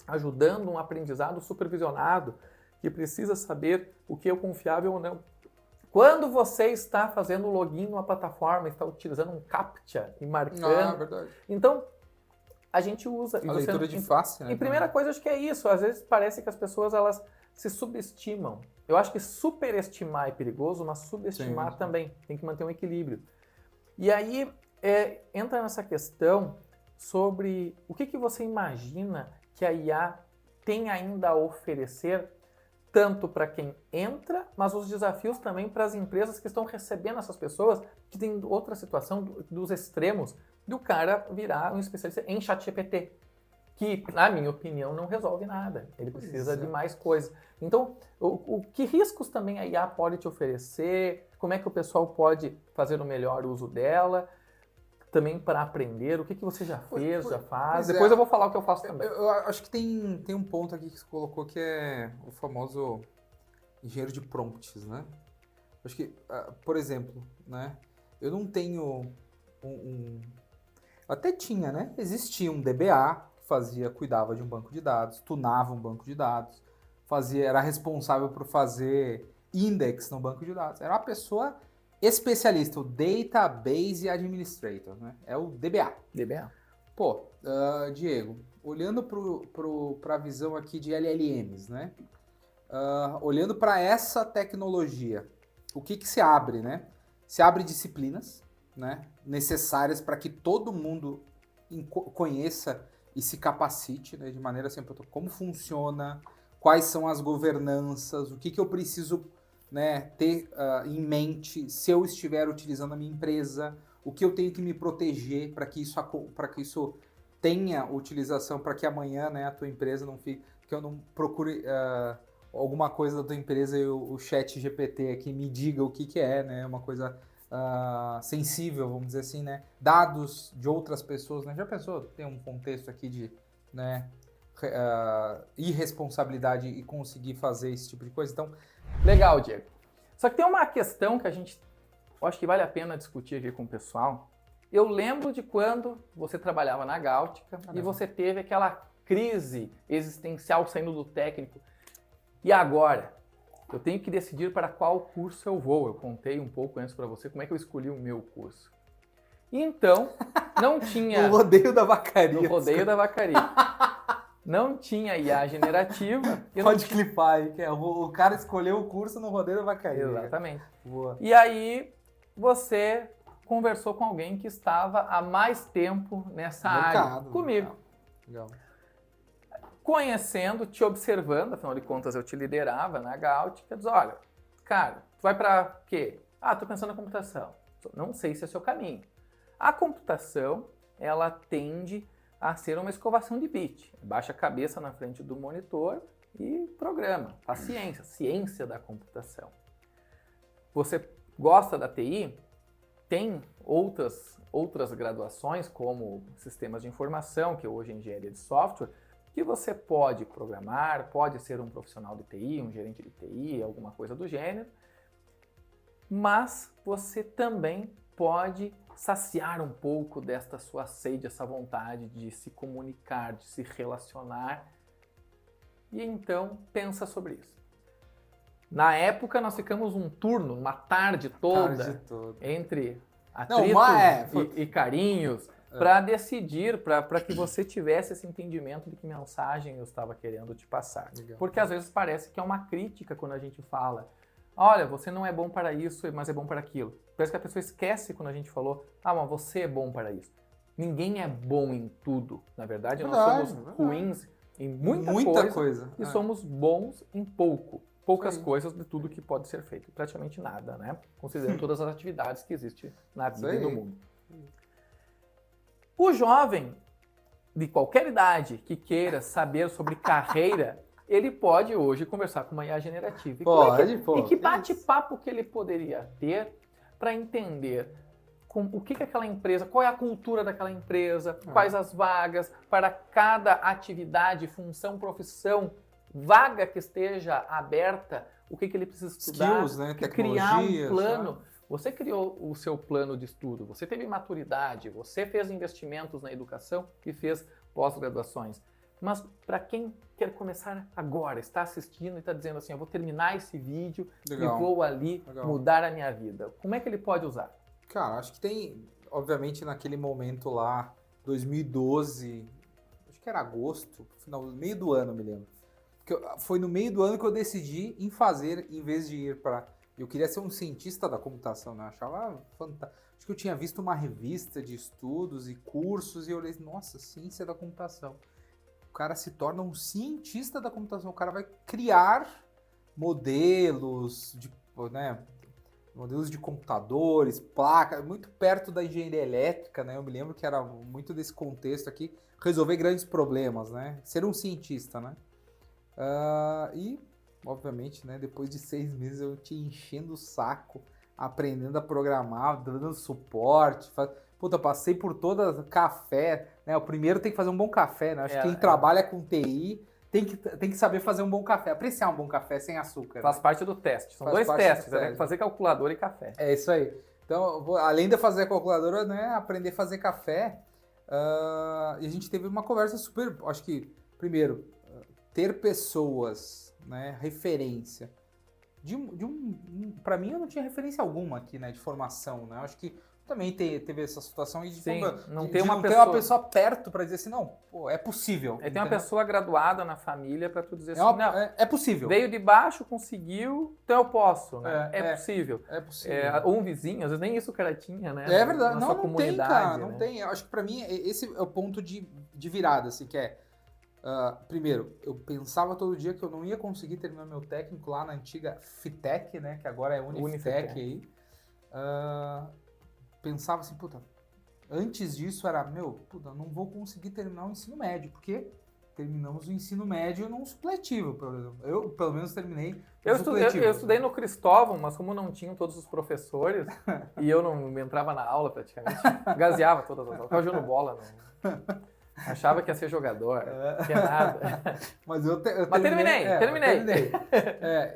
ajudando um aprendizado supervisionado que precisa saber o que é confiável ou não. Quando você está fazendo login numa plataforma, está utilizando um CAPTCHA e marcando. Verdade. Então, a gente usa... A leitura de face, né? E primeira coisa, acho que é isso. Às vezes parece que as pessoas, elas se subestimam. Eu acho que superestimar é perigoso, mas subestimar Sim. também. Tem que manter um equilíbrio. E aí entra nessa questão sobre o que você imagina que a IA tem ainda a oferecer, tanto para quem entra, mas os desafios também para as empresas que estão recebendo essas pessoas, que tem outra situação dos extremos, do cara virar um especialista em ChatGPT, que, na minha opinião, não resolve nada. Ele precisa de mais coisas. Então, que riscos também a IA pode te oferecer? Como é que o pessoal pode fazer o melhor uso dela? Também para aprender, o que você já fez, já faz. Depois eu vou falar o que eu faço também. Eu acho que tem um ponto aqui que você colocou que é o famoso engenheiro de prompts, né? Acho que, por exemplo, né? Eu não tenho até tinha, né? Existia um DBA que cuidava de um banco de dados, tunava um banco de dados, era responsável por fazer index no banco de dados. Era uma pessoa especialista, o Database Administrator, né? É o DBA. DBA. Pô, Diego, olhando para a visão aqui de LLMs, né? Olhando para essa tecnologia, o que se abre, né? Se abre disciplinas, né? Necessárias para que todo mundo conheça e se capacite, né? De maneira assim, como funciona, quais são as governanças, o que eu preciso, né, ter em mente se eu estiver utilizando a minha empresa, o que eu tenho que me proteger para que isso tenha utilização, para que amanhã, né, a tua empresa não fique, que eu não procure alguma coisa da tua empresa e o chat GPT aqui me diga o que é, né, uma coisa sensível, vamos dizer assim, né, dados de outras pessoas, né, já pensou, tem um contexto aqui de, né, irresponsabilidade e conseguir fazer esse tipo de coisa, então... Legal, Diego. Só que tem uma questão que eu acho que vale a pena discutir aqui com o pessoal. Eu lembro de quando você trabalhava na Gáutica e você teve aquela crise existencial saindo do técnico. E agora? Eu tenho que decidir para qual curso eu vou. Eu contei um pouco antes para você como é que eu escolhi o meu curso. E então, não tinha... No rodeio da vacaria. No rodeio da vacaria. Não tinha IA generativa. Pode clipar aí, que o cara escolheu o curso no rodeio da vacaria. Exatamente. Boa. E aí você conversou com alguém que estava há mais tempo nessa área. Comigo. Legal. Conhecendo, te observando, afinal de contas eu te liderava na Gáutica, diz, olha, cara, tu vai para quê? Tô pensando na computação. Não sei se é o seu caminho. A computação, ela tende a ser uma escovação de bit. Baixa a cabeça na frente do monitor e programa. Paciência, ciência da computação. Você gosta da TI? Tem outras graduações, como sistemas de informação, que hoje é engenharia de software, que você pode programar, pode ser um profissional de TI, um gerente de TI, alguma coisa do gênero, mas você também pode saciar um pouco desta sua sede, essa vontade de se comunicar, de se relacionar, e então pensa sobre isso. Na época nós ficamos um turno, uma tarde toda. Entre atritos e carinhos, para decidir, para que você tivesse esse entendimento de que mensagem eu estava querendo te passar. Legal. Porque às vezes parece que é uma crítica quando a gente fala, olha, você não é bom para isso, mas é bom para aquilo. Parece que a pessoa esquece quando a gente falou, mas você é bom para isso. Ninguém é bom em tudo. Na verdade, nós somos ruins em muita coisa e somos bons em poucas coisas de tudo que pode ser feito. Praticamente nada, né? Considerando todas as atividades que existem na vida e no mundo. O jovem de qualquer idade que queira saber sobre carreira, ele pode hoje conversar com uma IA generativa. E que bate-papo que ele poderia ter para entender o que aquela empresa, qual é a cultura daquela empresa, quais as vagas para cada atividade, função, profissão, vaga que esteja aberta, o que ele precisa estudar, skills, né? criar um plano. Né? Você criou o seu plano de estudo, você teve maturidade, você fez investimentos na educação e fez pós-graduações. Mas para quem quer começar agora, está assistindo e está dizendo assim, eu vou terminar esse vídeo e vou ali mudar a minha vida. Como é que ele pode usar? Cara, acho que tem, obviamente naquele momento lá, 2012, acho que era agosto, meio do ano, me lembro. foi no meio do ano que eu decidi em fazer, em vez de ir para... Eu queria ser um cientista da computação, né? Eu achava fantástico. Acho que eu tinha visto uma revista de estudos e cursos e eu olhei, nossa, ciência da computação. O cara se torna um cientista da computação. O cara vai criar modelos de, né, modelos de computadores, placas, muito perto da engenharia elétrica, né? Eu me lembro que era muito desse contexto aqui, resolver grandes problemas, né? Ser um cientista, né? E, obviamente, né, depois de 6 meses eu te enchendo o saco, aprendendo a programar, dando suporte. Puta, passei por toda café, né? O primeiro tem que fazer um bom café, né? Acho que quem trabalha com TI tem que saber fazer um bom café, apreciar um bom café sem açúcar. Faz parte do teste. São 2 testes, né? Fazer calculadora e café. É isso aí. Então, além de fazer a calculadora, né, aprender a fazer café. E a gente teve uma conversa super... Acho que, primeiro, ter pessoas, né, referência. Para mim, eu não tinha referência alguma aqui, né, de formação, né? Acho que também teve essa situação aí de não ter uma pessoa perto para dizer assim, não, pô, é possível. Tem uma pessoa graduada na família para tu dizer assim, não, é possível. Veio de baixo, conseguiu, então eu posso, né? É possível. É possível. Ou um vizinho, às vezes nem isso o cara tinha, né? É verdade. Não tem, cara, não né? tem. Eu acho que para mim esse é o ponto de virada, assim, que é... primeiro, eu pensava todo dia que eu não ia conseguir terminar meu técnico lá na antiga FITEC, né? Que agora é Unifitec aí. Pensava assim, puta, antes disso era, não vou conseguir terminar o ensino médio, porque terminamos o ensino médio num supletivo, por exemplo. Eu, pelo menos, terminei eu estudei no Cristóvão, mas como não tinham todos os professores, e eu não entrava na aula praticamente, gazeava todas as aulas, ficava jogando bola, achava que ia ser jogador, que é nada. Mas eu terminei.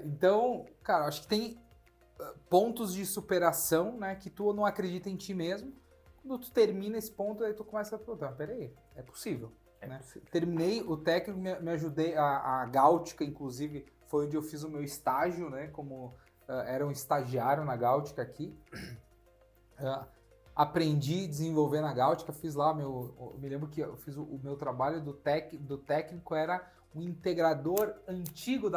Então, cara, acho que tem pontos de superação, né, que tu não acredita em ti mesmo. Quando tu termina esse ponto, aí tu começa a perguntar, peraí, é possível. Né? Possível. Terminei o técnico, me ajudei, a Gáutica, inclusive, foi onde eu fiz o meu estágio, né, como era um estagiário na Gáutica aqui. Aprendi a desenvolver na Gáutica, fiz lá me lembro que eu fiz o meu trabalho do técnico era um integrador antigo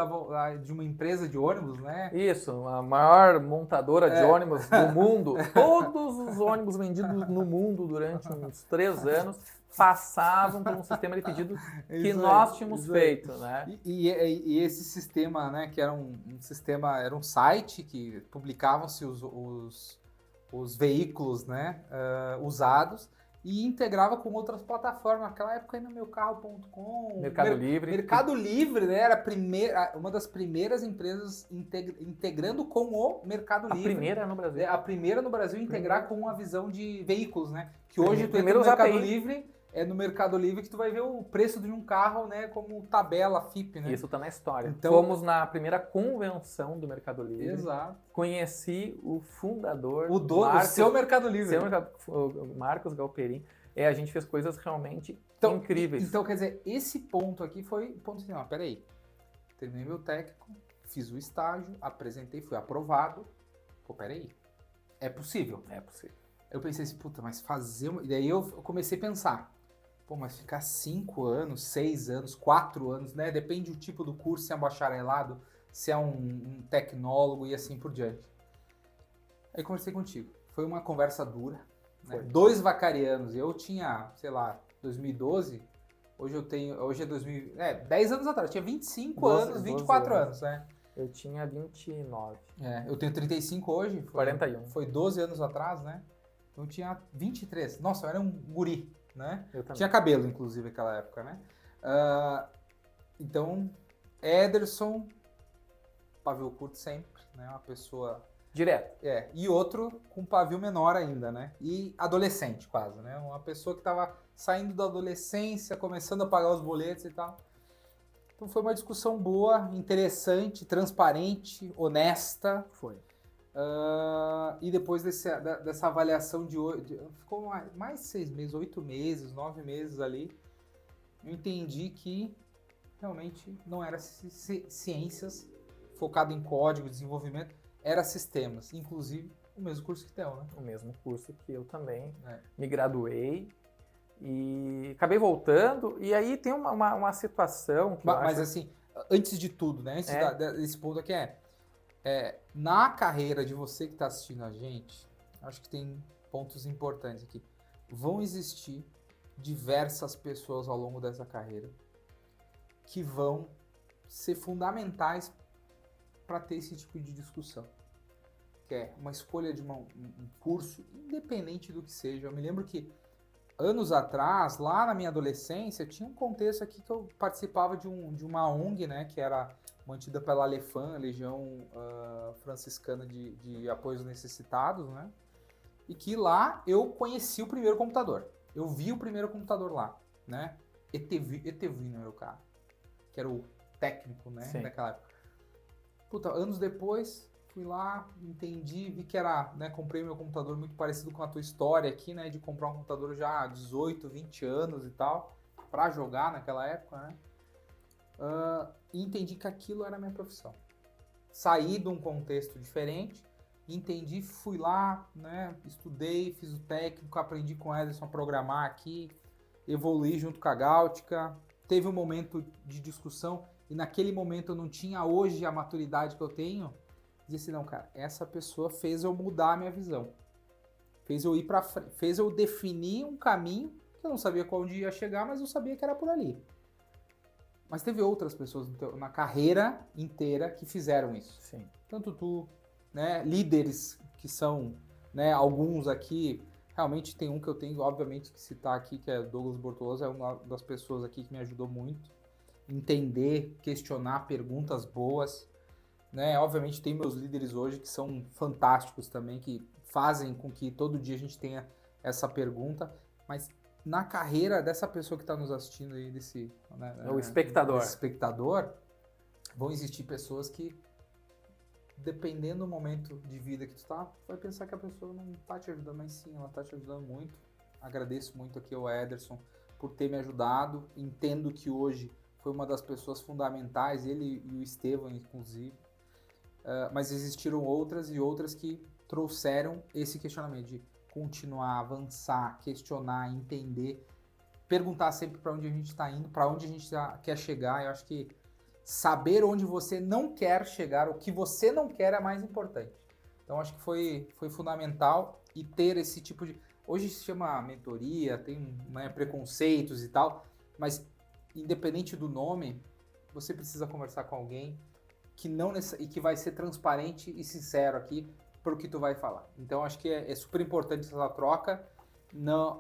de uma empresa de ônibus, né? Isso, a maior montadora de ônibus do mundo. Todos os ônibus vendidos no mundo durante uns 3 anos passavam por um sistema de pedido que nós tínhamos feito, né? E esse sistema, né, que era um sistema, era um site que publicavam-se os veículos, né, usados, e integrava com outras plataformas. Naquela época ainda Meucarro.com, Mercado Livre. Mercado Livre, né, era uma das primeiras empresas integrando com o Mercado Livre. A primeira no Brasil. A primeira no Brasil a integrar com a visão de veículos, né? Que hoje tu entra no Mercado Livre, é no Mercado Livre que tu vai ver o preço de um carro, né, como tabela, FIP, né? Isso tá na história. Então, fomos na primeira convenção do Mercado Livre. Exato. Conheci o fundador, o seu Mercado Livre. O Marcos Galperin. A gente fez coisas realmente incríveis. Então, quer dizer, esse ponto aqui foi ponto assim, peraí. Terminei meu técnico, fiz o estágio, apresentei, fui aprovado. Pô, peraí. É possível. É possível. Eu pensei assim, puta, mas fazer... E daí eu comecei a pensar. Pô, mas ficar 5 anos, 6 anos, 4 anos, né? Depende do tipo do curso, se é um bacharelado, se é um tecnólogo e assim por diante. Aí conversei contigo. Foi uma conversa dura. Né? 2 vacarianos. Eu tinha, sei lá, 2012. Hoje é 2000... 10 anos atrás. Eu tinha 25 anos, 24 anos, né? Eu tinha 29. Eu tenho 35 hoje. 41. Foi 12 anos atrás, né? Então eu tinha 23. Nossa, eu era um guri. Né? Tinha cabelo, inclusive, naquela época, né? Então, Ederson, pavio curto sempre, né? Uma pessoa... Direto. E outro com pavio menor ainda, né? E adolescente, quase, né? Uma pessoa que estava saindo da adolescência, começando a pagar os boletos e tal. Então foi uma discussão boa, interessante, transparente, honesta. Foi. E depois dessa avaliação ficou mais 6 meses, 8 meses, 9 meses ali, eu entendi que realmente não era ciências focado em código, desenvolvimento, era sistemas, inclusive o mesmo curso que o Theo, né? O mesmo curso que eu também me graduei e acabei voltando, e aí tem uma situação que mas assim, antes de tudo, né? Antes desse ponto aqui na carreira de você que está assistindo a gente, acho que tem pontos importantes aqui. Vão existir diversas pessoas ao longo dessa carreira que vão ser fundamentais para ter esse tipo de discussão. Que é uma escolha de um curso, independente do que seja. Eu me lembro que anos atrás, lá na minha adolescência, tinha um contexto aqui que eu participava de uma ONG, né, que era mantida pela Alefam, a Legião Franciscana de Apoio aos Necessitados, né, e que lá eu conheci o primeiro computador. Eu vi o primeiro computador lá, né, Etevino era o cara, que era o técnico, né, daquela época. Puta, anos depois, fui lá, entendi, vi que era, né, comprei meu computador muito parecido com a tua história aqui, né, de comprar um computador já há 18, 20 anos e tal, pra jogar naquela época, né, e entendi que aquilo era a minha profissão. Saí de um contexto diferente, entendi, fui lá, né, estudei, fiz o técnico, aprendi com o Ederson a programar aqui, evoluí junto com a Gáutica, teve um momento de discussão, e naquele momento eu não tinha hoje a maturidade que eu tenho, dizia assim, não, cara, essa pessoa fez eu mudar a minha visão. Fez eu ir pra frente, fez eu definir um caminho que eu não sabia qual dia ia chegar, mas eu sabia que era por ali. Mas teve outras pessoas na carreira inteira que fizeram isso. Sim. Tanto tu, né, líderes que são, né, alguns aqui, realmente tem um que eu tenho, obviamente, que citar aqui, que é Douglas Bortoloso, é uma das pessoas aqui que me ajudou muito. Entender, questionar, perguntas boas, né? Obviamente tem meus líderes hoje que são fantásticos também, que fazem com que todo dia a gente tenha essa pergunta, mas na carreira dessa pessoa que está nos assistindo aí, desse, né, o espectador. Desse espectador, vão existir pessoas que, dependendo do momento de vida que tu tá, vai pensar que a pessoa não tá te ajudando, mas sim, ela tá te ajudando muito. Agradeço muito aqui ao Ederson por ter me ajudado, entendo que hoje foi uma das pessoas fundamentais, ele e o Estevam, inclusive. Mas existiram outras e outras que trouxeram esse questionamento de continuar, avançar, questionar, entender, perguntar sempre para onde a gente está indo, para onde a gente quer chegar. Eu acho que saber onde você não quer chegar, o que você não quer é mais importante. Então acho que foi fundamental e ter esse tipo de... Hoje se chama mentoria, tem, né, preconceitos e tal, mas independente do nome, você precisa conversar com alguém e que vai ser transparente e sincero aqui para o que tu vai falar. Então, acho que é super importante essa troca.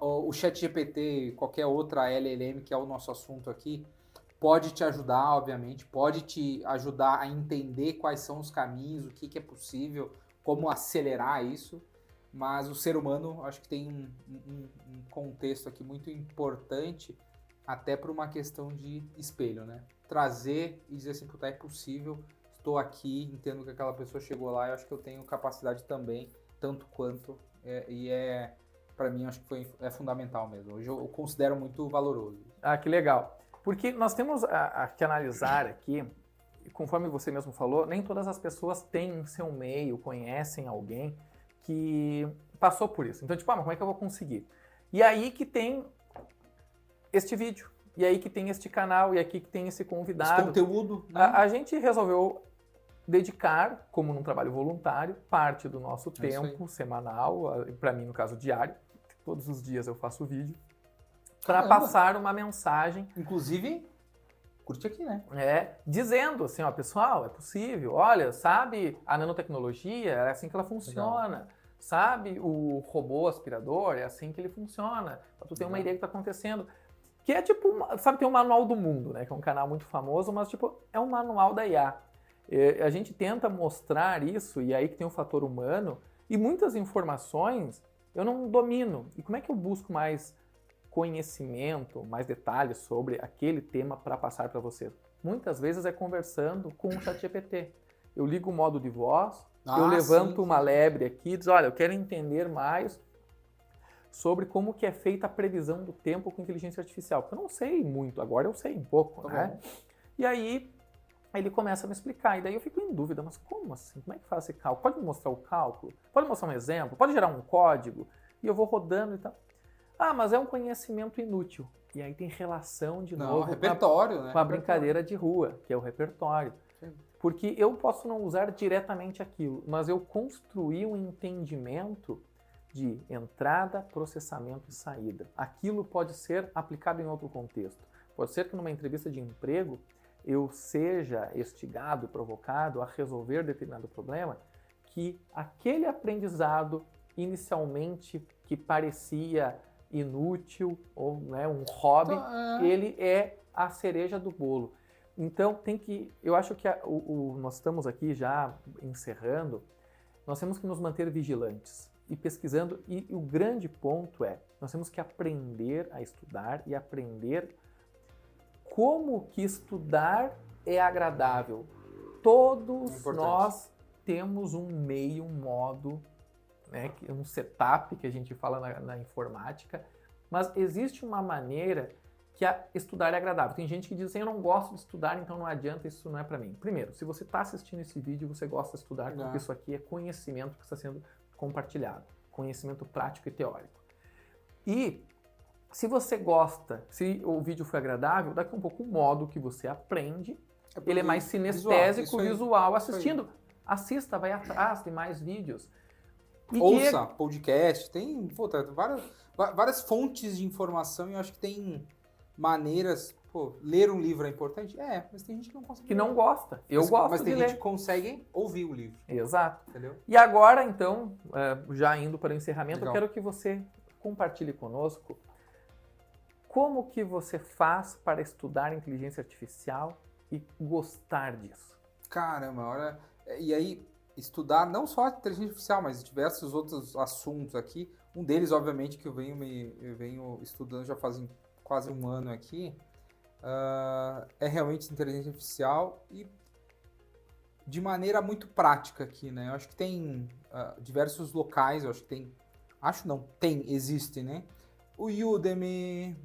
O ChatGPT e qualquer outra LLM, que é o nosso assunto aqui, pode te ajudar, obviamente, pode te ajudar a entender quais são os caminhos, o que é possível, como acelerar isso, mas o ser humano, acho que tem um contexto aqui muito importante, até por uma questão de espelho, né? Trazer e dizer assim, puta, é possível, estou aqui, entendo que aquela pessoa chegou lá, eu acho que eu tenho capacidade também, tanto quanto, para mim, acho que é fundamental mesmo. Hoje eu considero muito valoroso. Ah, que legal. Porque nós temos que analisar aqui, conforme você mesmo falou, nem todas as pessoas têm em seu meio, conhecem alguém que passou por isso. Então, tipo, mas como é que eu vou conseguir? E aí que tem este vídeo, e aí que tem este canal, e aqui que tem esse convidado. Esse conteúdo, né? A gente resolveu dedicar, como num trabalho voluntário, parte do nosso tempo semanal, para mim, no caso, diário. Todos os dias eu faço vídeo, para passar uma mensagem. Inclusive, curte aqui, né? Dizendo assim, ó, pessoal, é possível. Olha, sabe a nanotecnologia, é assim que ela funciona. Legal. Sabe o robô aspirador, é assim que ele funciona. Pra tu ter uma ideia do que tá acontecendo. Que é tipo, sabe, tem um manual do mundo, né? Que é um canal muito famoso, mas tipo, é um manual da IA. A gente tenta mostrar isso, e aí que tem o fator humano, e muitas informações eu não domino. E como é que eu busco mais conhecimento, mais detalhes sobre aquele tema para passar para você? Muitas vezes é conversando com o ChatGPT. Eu ligo o modo de voz, eu levanto uma lebre aqui e diz, olha, eu quero entender mais sobre como que é feita a previsão do tempo com inteligência artificial. Porque eu não sei muito, agora eu sei um pouco, né? E aí ele começa a me explicar, e daí eu fico em dúvida, mas como assim? Como é que faz esse cálculo? Pode me mostrar o cálculo? Pode mostrar um exemplo? Pode gerar um código? E eu vou rodando e tal. Ah, mas é um conhecimento inútil. E aí tem relação de Não, novo repertório, né? com a brincadeira de rua, que é o repertório. Sim. Porque eu posso não usar diretamente aquilo, mas eu construí um entendimento de entrada, processamento e saída. Aquilo pode ser aplicado em outro contexto. Pode ser que numa entrevista de emprego eu seja instigado, provocado a resolver determinado problema, que aquele aprendizado inicialmente que parecia inútil ou, né, um hobby, ele é a cereja do bolo. Então eu acho que nós estamos aqui já encerrando, nós temos que nos manter vigilantes e pesquisando, e o grande ponto é, nós temos que aprender a estudar e aprender como que estudar é agradável. Todos nós temos um meio, um modo, né, um setup que a gente fala na informática, mas existe uma maneira que estudar é agradável. Tem gente que diz assim, eu não gosto de estudar, então não adianta, isso não é para mim. Primeiro, se você está assistindo esse vídeo, você gosta de estudar, porque isso aqui é conhecimento que está sendo compartilhado, conhecimento prático e teórico. E se você gosta, se o vídeo foi agradável, daqui a um pouco o modo que você aprende, ele é mais sinestésico, visual assistindo. Assista, vai atrás, tem mais vídeos. E ouça podcast, tem várias fontes de informação e eu acho que tem maneiras... Pô, ler um livro é importante? É, mas tem gente que não consegue. Que não gosta. Eu gosto mas tem de gente ler. que consegue ouvir o livro. Exato. Entendeu? E agora, então, já indo para o encerramento, Legal. eu quero que você compartilhe conosco como que você faz para estudar inteligência artificial e gostar disso. Caramba, olha... E aí, estudar não só a inteligência artificial, mas diversos outros assuntos aqui. Um deles, obviamente, que eu venho estudando já faz quase um ano aqui, é realmente inteligência artificial e de maneira muito prática aqui, né? Eu acho que tem diversos locais, eu acho que existe, né? O Udemy,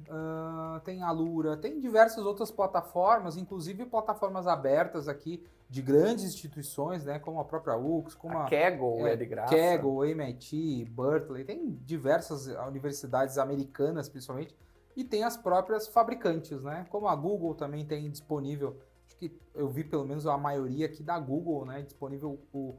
tem a Alura, tem diversas outras plataformas, inclusive plataformas abertas aqui de grandes instituições, né? Como a própria UX, como a Kaggle é de graça. Kaggle, MIT, Berkeley, tem diversas universidades americanas, principalmente, e tem as próprias fabricantes, né? Como a Google também tem disponível, acho que eu vi pelo menos a maioria aqui da Google, né? Disponível o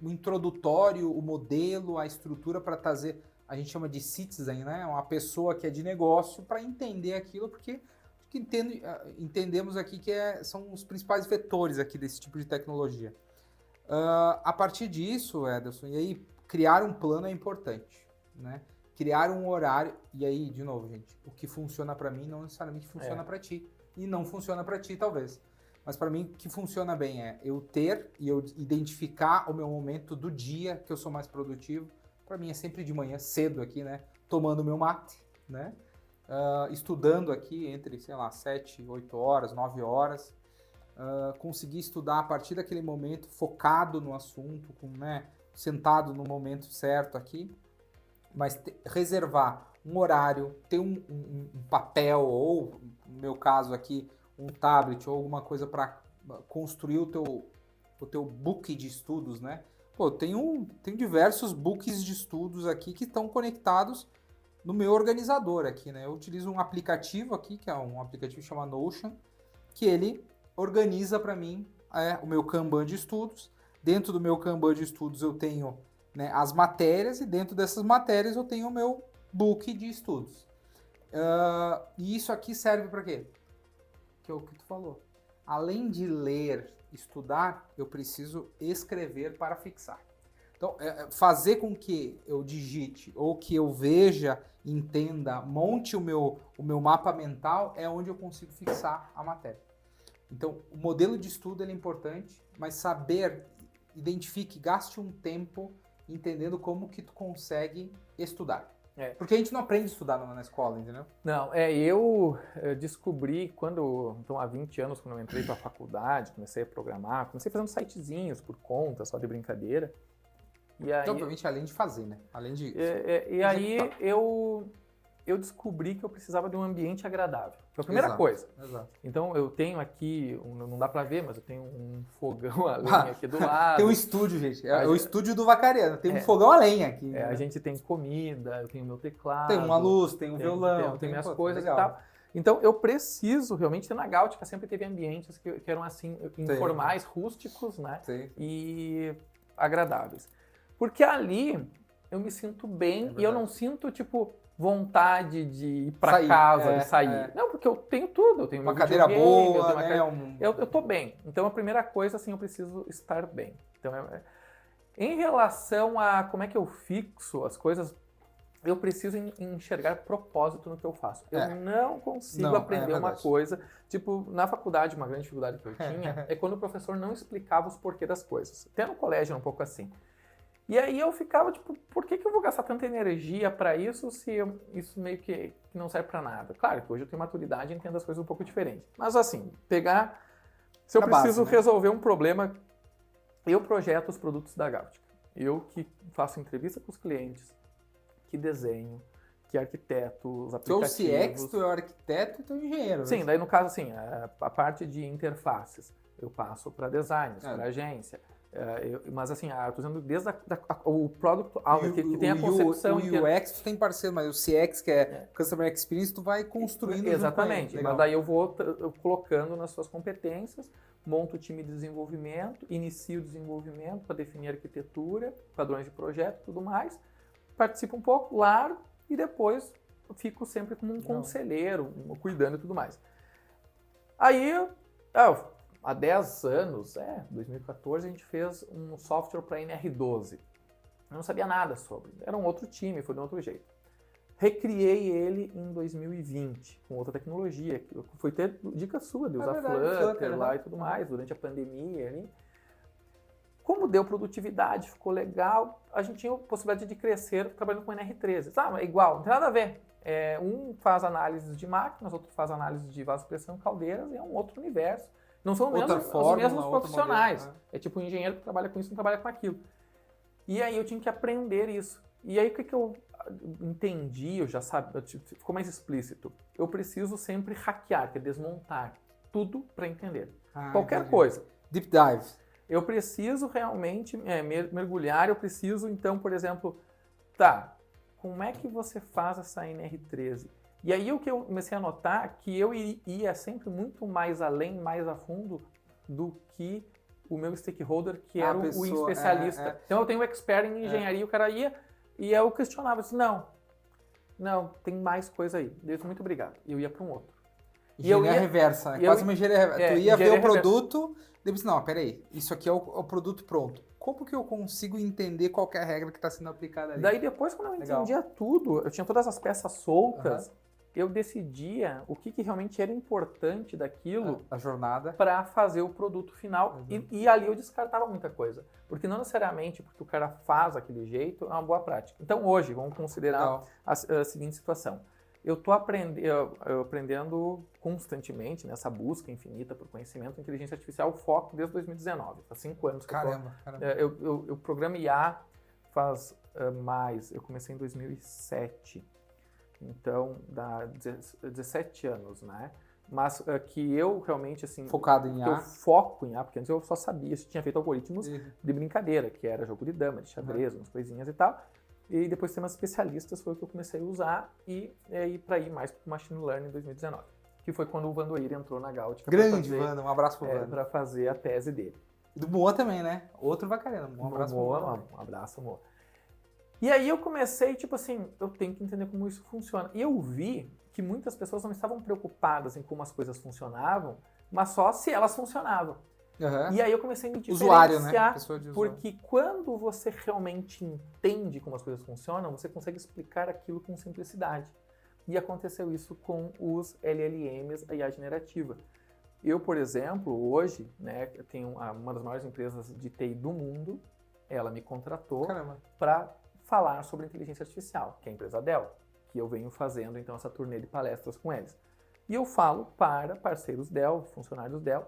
introdutório, o modelo, a estrutura para trazer, a gente chama de citizen, né? Uma pessoa que é de negócio para entender aquilo, porque entendemos aqui que são os principais vetores aqui desse tipo de tecnologia. A partir disso, Ederson, e aí criar um plano é importante, né? Criar um horário, e aí, de novo, gente, o que funciona para mim não necessariamente funciona para ti, e não funciona para ti, talvez. Mas para mim, o que funciona bem é eu ter e eu identificar o meu momento do dia que eu sou mais produtivo. Para mim é sempre de manhã, cedo aqui, né? Tomando meu mate, né? Estudando aqui entre, 7, 8 horas, 9 horas. Conseguir estudar a partir daquele momento, focado no assunto, sentado no momento certo aqui. Mas reservar um horário, ter um papel, ou no meu caso aqui, um tablet ou alguma coisa para construir o teu book de estudos, né? Pô, tenho diversos books de estudos aqui que estão conectados no meu organizador aqui, né? Eu utilizo um aplicativo aqui, que é um aplicativo chamado Notion, que ele organiza para mim o meu Kanban de estudos. Dentro do meu Kanban de estudos eu tenho, né, as matérias, e dentro dessas matérias eu tenho o meu book de estudos. E isso aqui serve para quê? Que é o que tu falou. Além de ler, estudar, eu preciso escrever para fixar. Então, fazer com que eu digite, ou que eu veja, entenda, monte o meu mapa mental, é onde eu consigo fixar a matéria. Então, o modelo de estudo ele é importante, mas saber, identifique, gaste um tempo entendendo como que tu consegue estudar. Porque a gente não aprende a estudar na escola, entendeu? Não, eu descobri há 20 anos, quando eu entrei para a faculdade, comecei a programar, comecei fazendo sitezinhos por conta, só de brincadeira. E aí, então, obviamente, além de fazer, né? Além de e aí eu descobri que eu precisava de um ambiente agradável, que Foi a primeira Exato, coisa. Exato. Então eu tenho aqui, não dá pra ver, mas eu tenho um fogão a lenha aqui do lado. Tem um estúdio, gente. É A o gente- estúdio do Vacariano. Tem um É. fogão a lenha aqui. A né? gente tem comida, eu tenho meu teclado. Tem uma luz, tem um violão. Tem minhas pô, coisas legal. e tal. Então eu preciso realmente ter na Gáutica, sempre teve ambientes que eram assim, informais, rústicos, né? Sim. E agradáveis. Porque ali eu me sinto bem e eu verdade. não sinto, tipo, vontade de ir pra Sair, casa, é, de sair. é. Não, porque eu tenho tudo. Eu tenho Uma meu cadeira videogame, eu boa, tenho uma né? cadeira- eu tô bem. Então a primeira coisa, assim, eu preciso estar bem. Então, em relação a como é que eu fixo as coisas, eu preciso enxergar propósito no que eu faço. Eu não consigo Não, aprender é uma verdade. coisa. Tipo, na faculdade, uma grande dificuldade que eu tinha é quando o professor não explicava os porquê das coisas. Até no colégio era um pouco assim. E aí eu ficava, tipo, por que eu vou gastar tanta energia para isso se isso meio que não serve para nada? Claro que hoje eu tenho maturidade e entendo as coisas um pouco diferente. Mas assim, pegar... Se eu A base, preciso né? resolver um problema, eu projeto os produtos da Gáutica. Eu que faço entrevista com os clientes, que desenho, que arquiteto os Tu é o aplicativos. CX, tu é o arquiteto e tu é o engenheiro. Sim, né? daí no caso assim, a parte de interfaces eu passo para designers, É. para agência. Mas assim, eu tô dizendo desde o product owner, que tem a concepção o inteira. UX tu tem parceiro, mas o CX, que é Customer Experience, tu vai construindo Exatamente, junto com ele. mas daí eu vou colocando nas suas competências, monto o time de desenvolvimento, inicio o desenvolvimento para definir arquitetura, padrões de projeto e tudo mais, participo um pouco, largo e depois fico sempre como um conselheiro, cuidando e tudo mais. Aí, há 10 anos, 2014, a gente fez um software para NR12. Eu não sabia nada sobre, era um outro time, foi de um outro jeito. Recriei ele em 2020, com outra tecnologia. Foi ter dica sua de usar Flutter lá e tudo mais, durante a pandemia. Ali. Como deu produtividade, ficou legal, a gente tinha a possibilidade de crescer trabalhando com NR13. É igual, não tem nada a ver. Um faz análises de máquinas, outro faz análises de vasopressão, caldeiras, e é um outro universo. Não são os mesmos profissionais. Modelo, É tipo um engenheiro que trabalha com isso, não trabalha com aquilo. E aí eu tinha que aprender isso. E aí o que eu entendi, eu já sabia, ficou mais explícito. Eu preciso sempre hackear, que é desmontar tudo para entender. Qualquer coisa. Deep dive. Eu preciso realmente mergulhar, eu preciso então, por exemplo, como é que você faz essa NR13? E aí o que eu comecei a notar que eu ia sempre muito mais além, mais a fundo do que o meu stakeholder, que era o especialista. Então eu tenho um expert em engenharia, o cara ia e eu questionava, disse, não, tem mais coisa aí. Deus, muito obrigado. E eu ia para um outro. Engenharia reversa, né? Quase uma engenharia reversa. Tu ia ver o produto, depois, não, peraí, isso aqui é o produto pronto. Como que eu consigo entender qual que é a regra que está sendo aplicada ali? Daí depois, quando eu entendia tudo, eu tinha todas as peças soltas, eu decidia o que realmente era importante daquilo a jornada para fazer o produto final e ali eu descartava muita coisa, porque não necessariamente porque o cara faz aquele jeito é uma boa prática. Então hoje vamos considerar a seguinte situação: eu estou aprendendo constantemente nessa busca infinita por conhecimento, inteligência artificial, foco desde 2019, faz 5 anos que eu programo IA faz mais, eu comecei em 2007. Então, dá 17 anos, né? Mas que eu realmente, assim... Focado em IA. Eu foco em IA, porque antes eu só sabia, tinha feito algoritmos de brincadeira, que era jogo de dama, de xadrez, umas coisinhas e tal. E depois sistemas especialistas foi o que eu comecei a usar e para ir mais para o Machine Learning em 2019. Que foi quando o Vandoir entrou na Gáutica. Grande Vando, um abraço pro Vando. Para fazer a tese dele. E do Moa também, né? Outro Vacariano. Um abraço pro Moa. Um abraço, Moa. E aí eu comecei, tipo assim, eu tenho que entender como isso funciona. E eu vi que muitas pessoas não estavam preocupadas em como as coisas funcionavam, mas só se elas funcionavam. E aí eu comecei a me diferenciar, porque quando você realmente entende como as coisas funcionam, você consegue explicar aquilo com simplicidade. E aconteceu isso com os LLMs, a IA generativa. Eu, por exemplo, hoje, né, eu tenho uma das maiores empresas de TI do mundo, ela me contratou para falar sobre inteligência artificial, que é a empresa Dell, que eu venho fazendo então essa turnê de palestras com eles. E eu falo para parceiros Dell, funcionários Dell,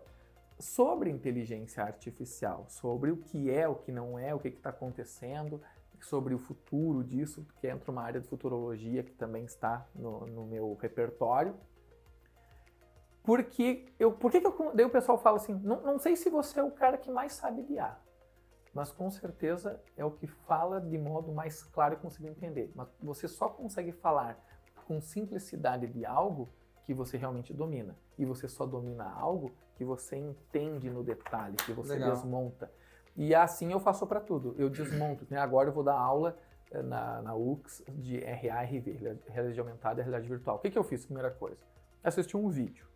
sobre inteligência artificial, sobre o que é, o que não é, o que está acontecendo, sobre o futuro disso, que entra uma área de futurologia que também está no meu repertório. Por que daí o pessoal fala assim, não sei se você é o cara que mais sabe de IA, mas com certeza é o que fala de modo mais claro e consigo entender. Mas você só consegue falar com simplicidade de algo que você realmente domina. E você só domina algo que você entende no detalhe, que você desmonta. E assim eu faço para tudo. Eu desmonto. Né? Agora eu vou dar aula na UX de RA/RV, realidade aumentada e realidade virtual. O que eu fiz? Primeira coisa, assisti um vídeo.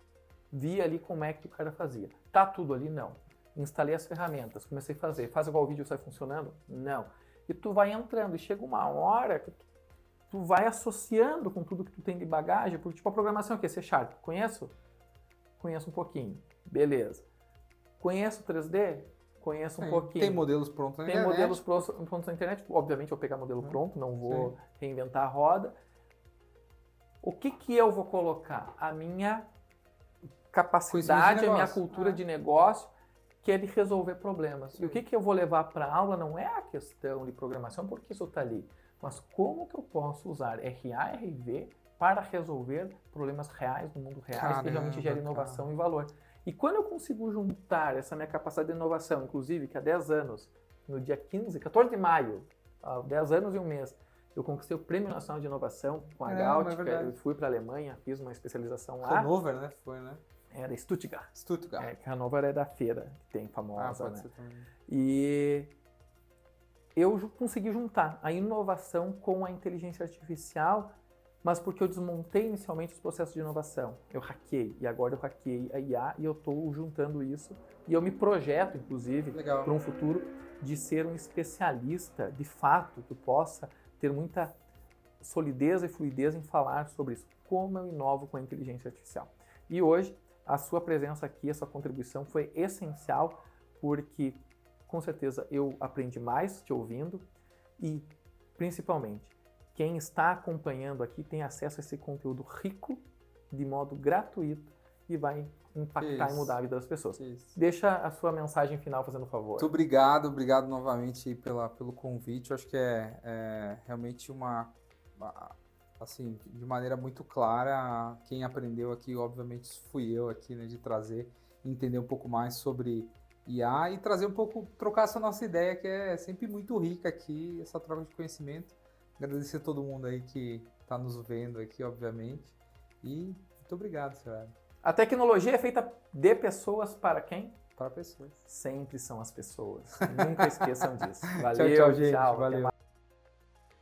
Vi ali como é que o cara fazia. Tá tudo ali? Não. Instalei as ferramentas, comecei a fazer. Faz igual o vídeo sai funcionando? Não. E tu vai entrando e chega uma hora que tu vai associando com tudo que tu tem de bagagem, porque tipo a programação aqui é C#. Conheço? Conheço um pouquinho. Beleza. Conheço 3D? Conheço um pouquinho. Tem modelos prontos na internet. Tem modelos prontos na internet. Obviamente eu vou pegar modelo pronto, não vou reinventar a roda. O que eu vou colocar? A minha capacidade, a minha cultura de negócio, que é de resolver problemas. Sim. E o que eu vou levar para a aula não é a questão de programação, porque isso está ali, mas como que eu posso usar RA/RV para resolver problemas reais no mundo real, que realmente gera inovação e valor. E quando eu consigo juntar essa minha capacidade de inovação, inclusive que há 10 anos, no dia 14 de maio, há 10 anos e um mês, eu conquistei o Prêmio Nacional de Inovação com a Gautier, eu fui para a Alemanha, fiz uma especialização lá. Hannover, né? Foi, né? Era Stuttgart. Stuttgart. Hannover é da feira, que tem famosa, né? E eu consegui juntar a inovação com a inteligência artificial, mas porque eu desmontei inicialmente os processos de inovação. Eu hackeei, e agora eu hackeei a IA e eu estou juntando isso. E eu me projeto, inclusive, para um futuro de ser um especialista, de fato, que possa ter muita solidez e fluidez em falar sobre isso. Como eu inovo com a inteligência artificial. E hoje, a sua presença aqui, a sua contribuição foi essencial, porque, com certeza, eu aprendi mais te ouvindo e, principalmente, quem está acompanhando aqui tem acesso a esse conteúdo rico, de modo gratuito, e vai impactar e mudar a vida das pessoas. Deixa a sua mensagem final, fazendo favor. Muito obrigado novamente pelo convite. Eu acho que é realmente assim, de maneira muito clara, quem aprendeu aqui, obviamente, fui eu aqui, né, de trazer, entender um pouco mais sobre IA e trazer um pouco, trocar essa nossa ideia, que é sempre muito rica aqui, essa troca de conhecimento. Agradecer a todo mundo aí que está nos vendo aqui, obviamente. E muito obrigado, senhora. A tecnologia é feita de pessoas para quem? Para pessoas. Sempre são as pessoas. Nunca esqueçam disso. Valeu, tchau, gente. Tchau. Valeu.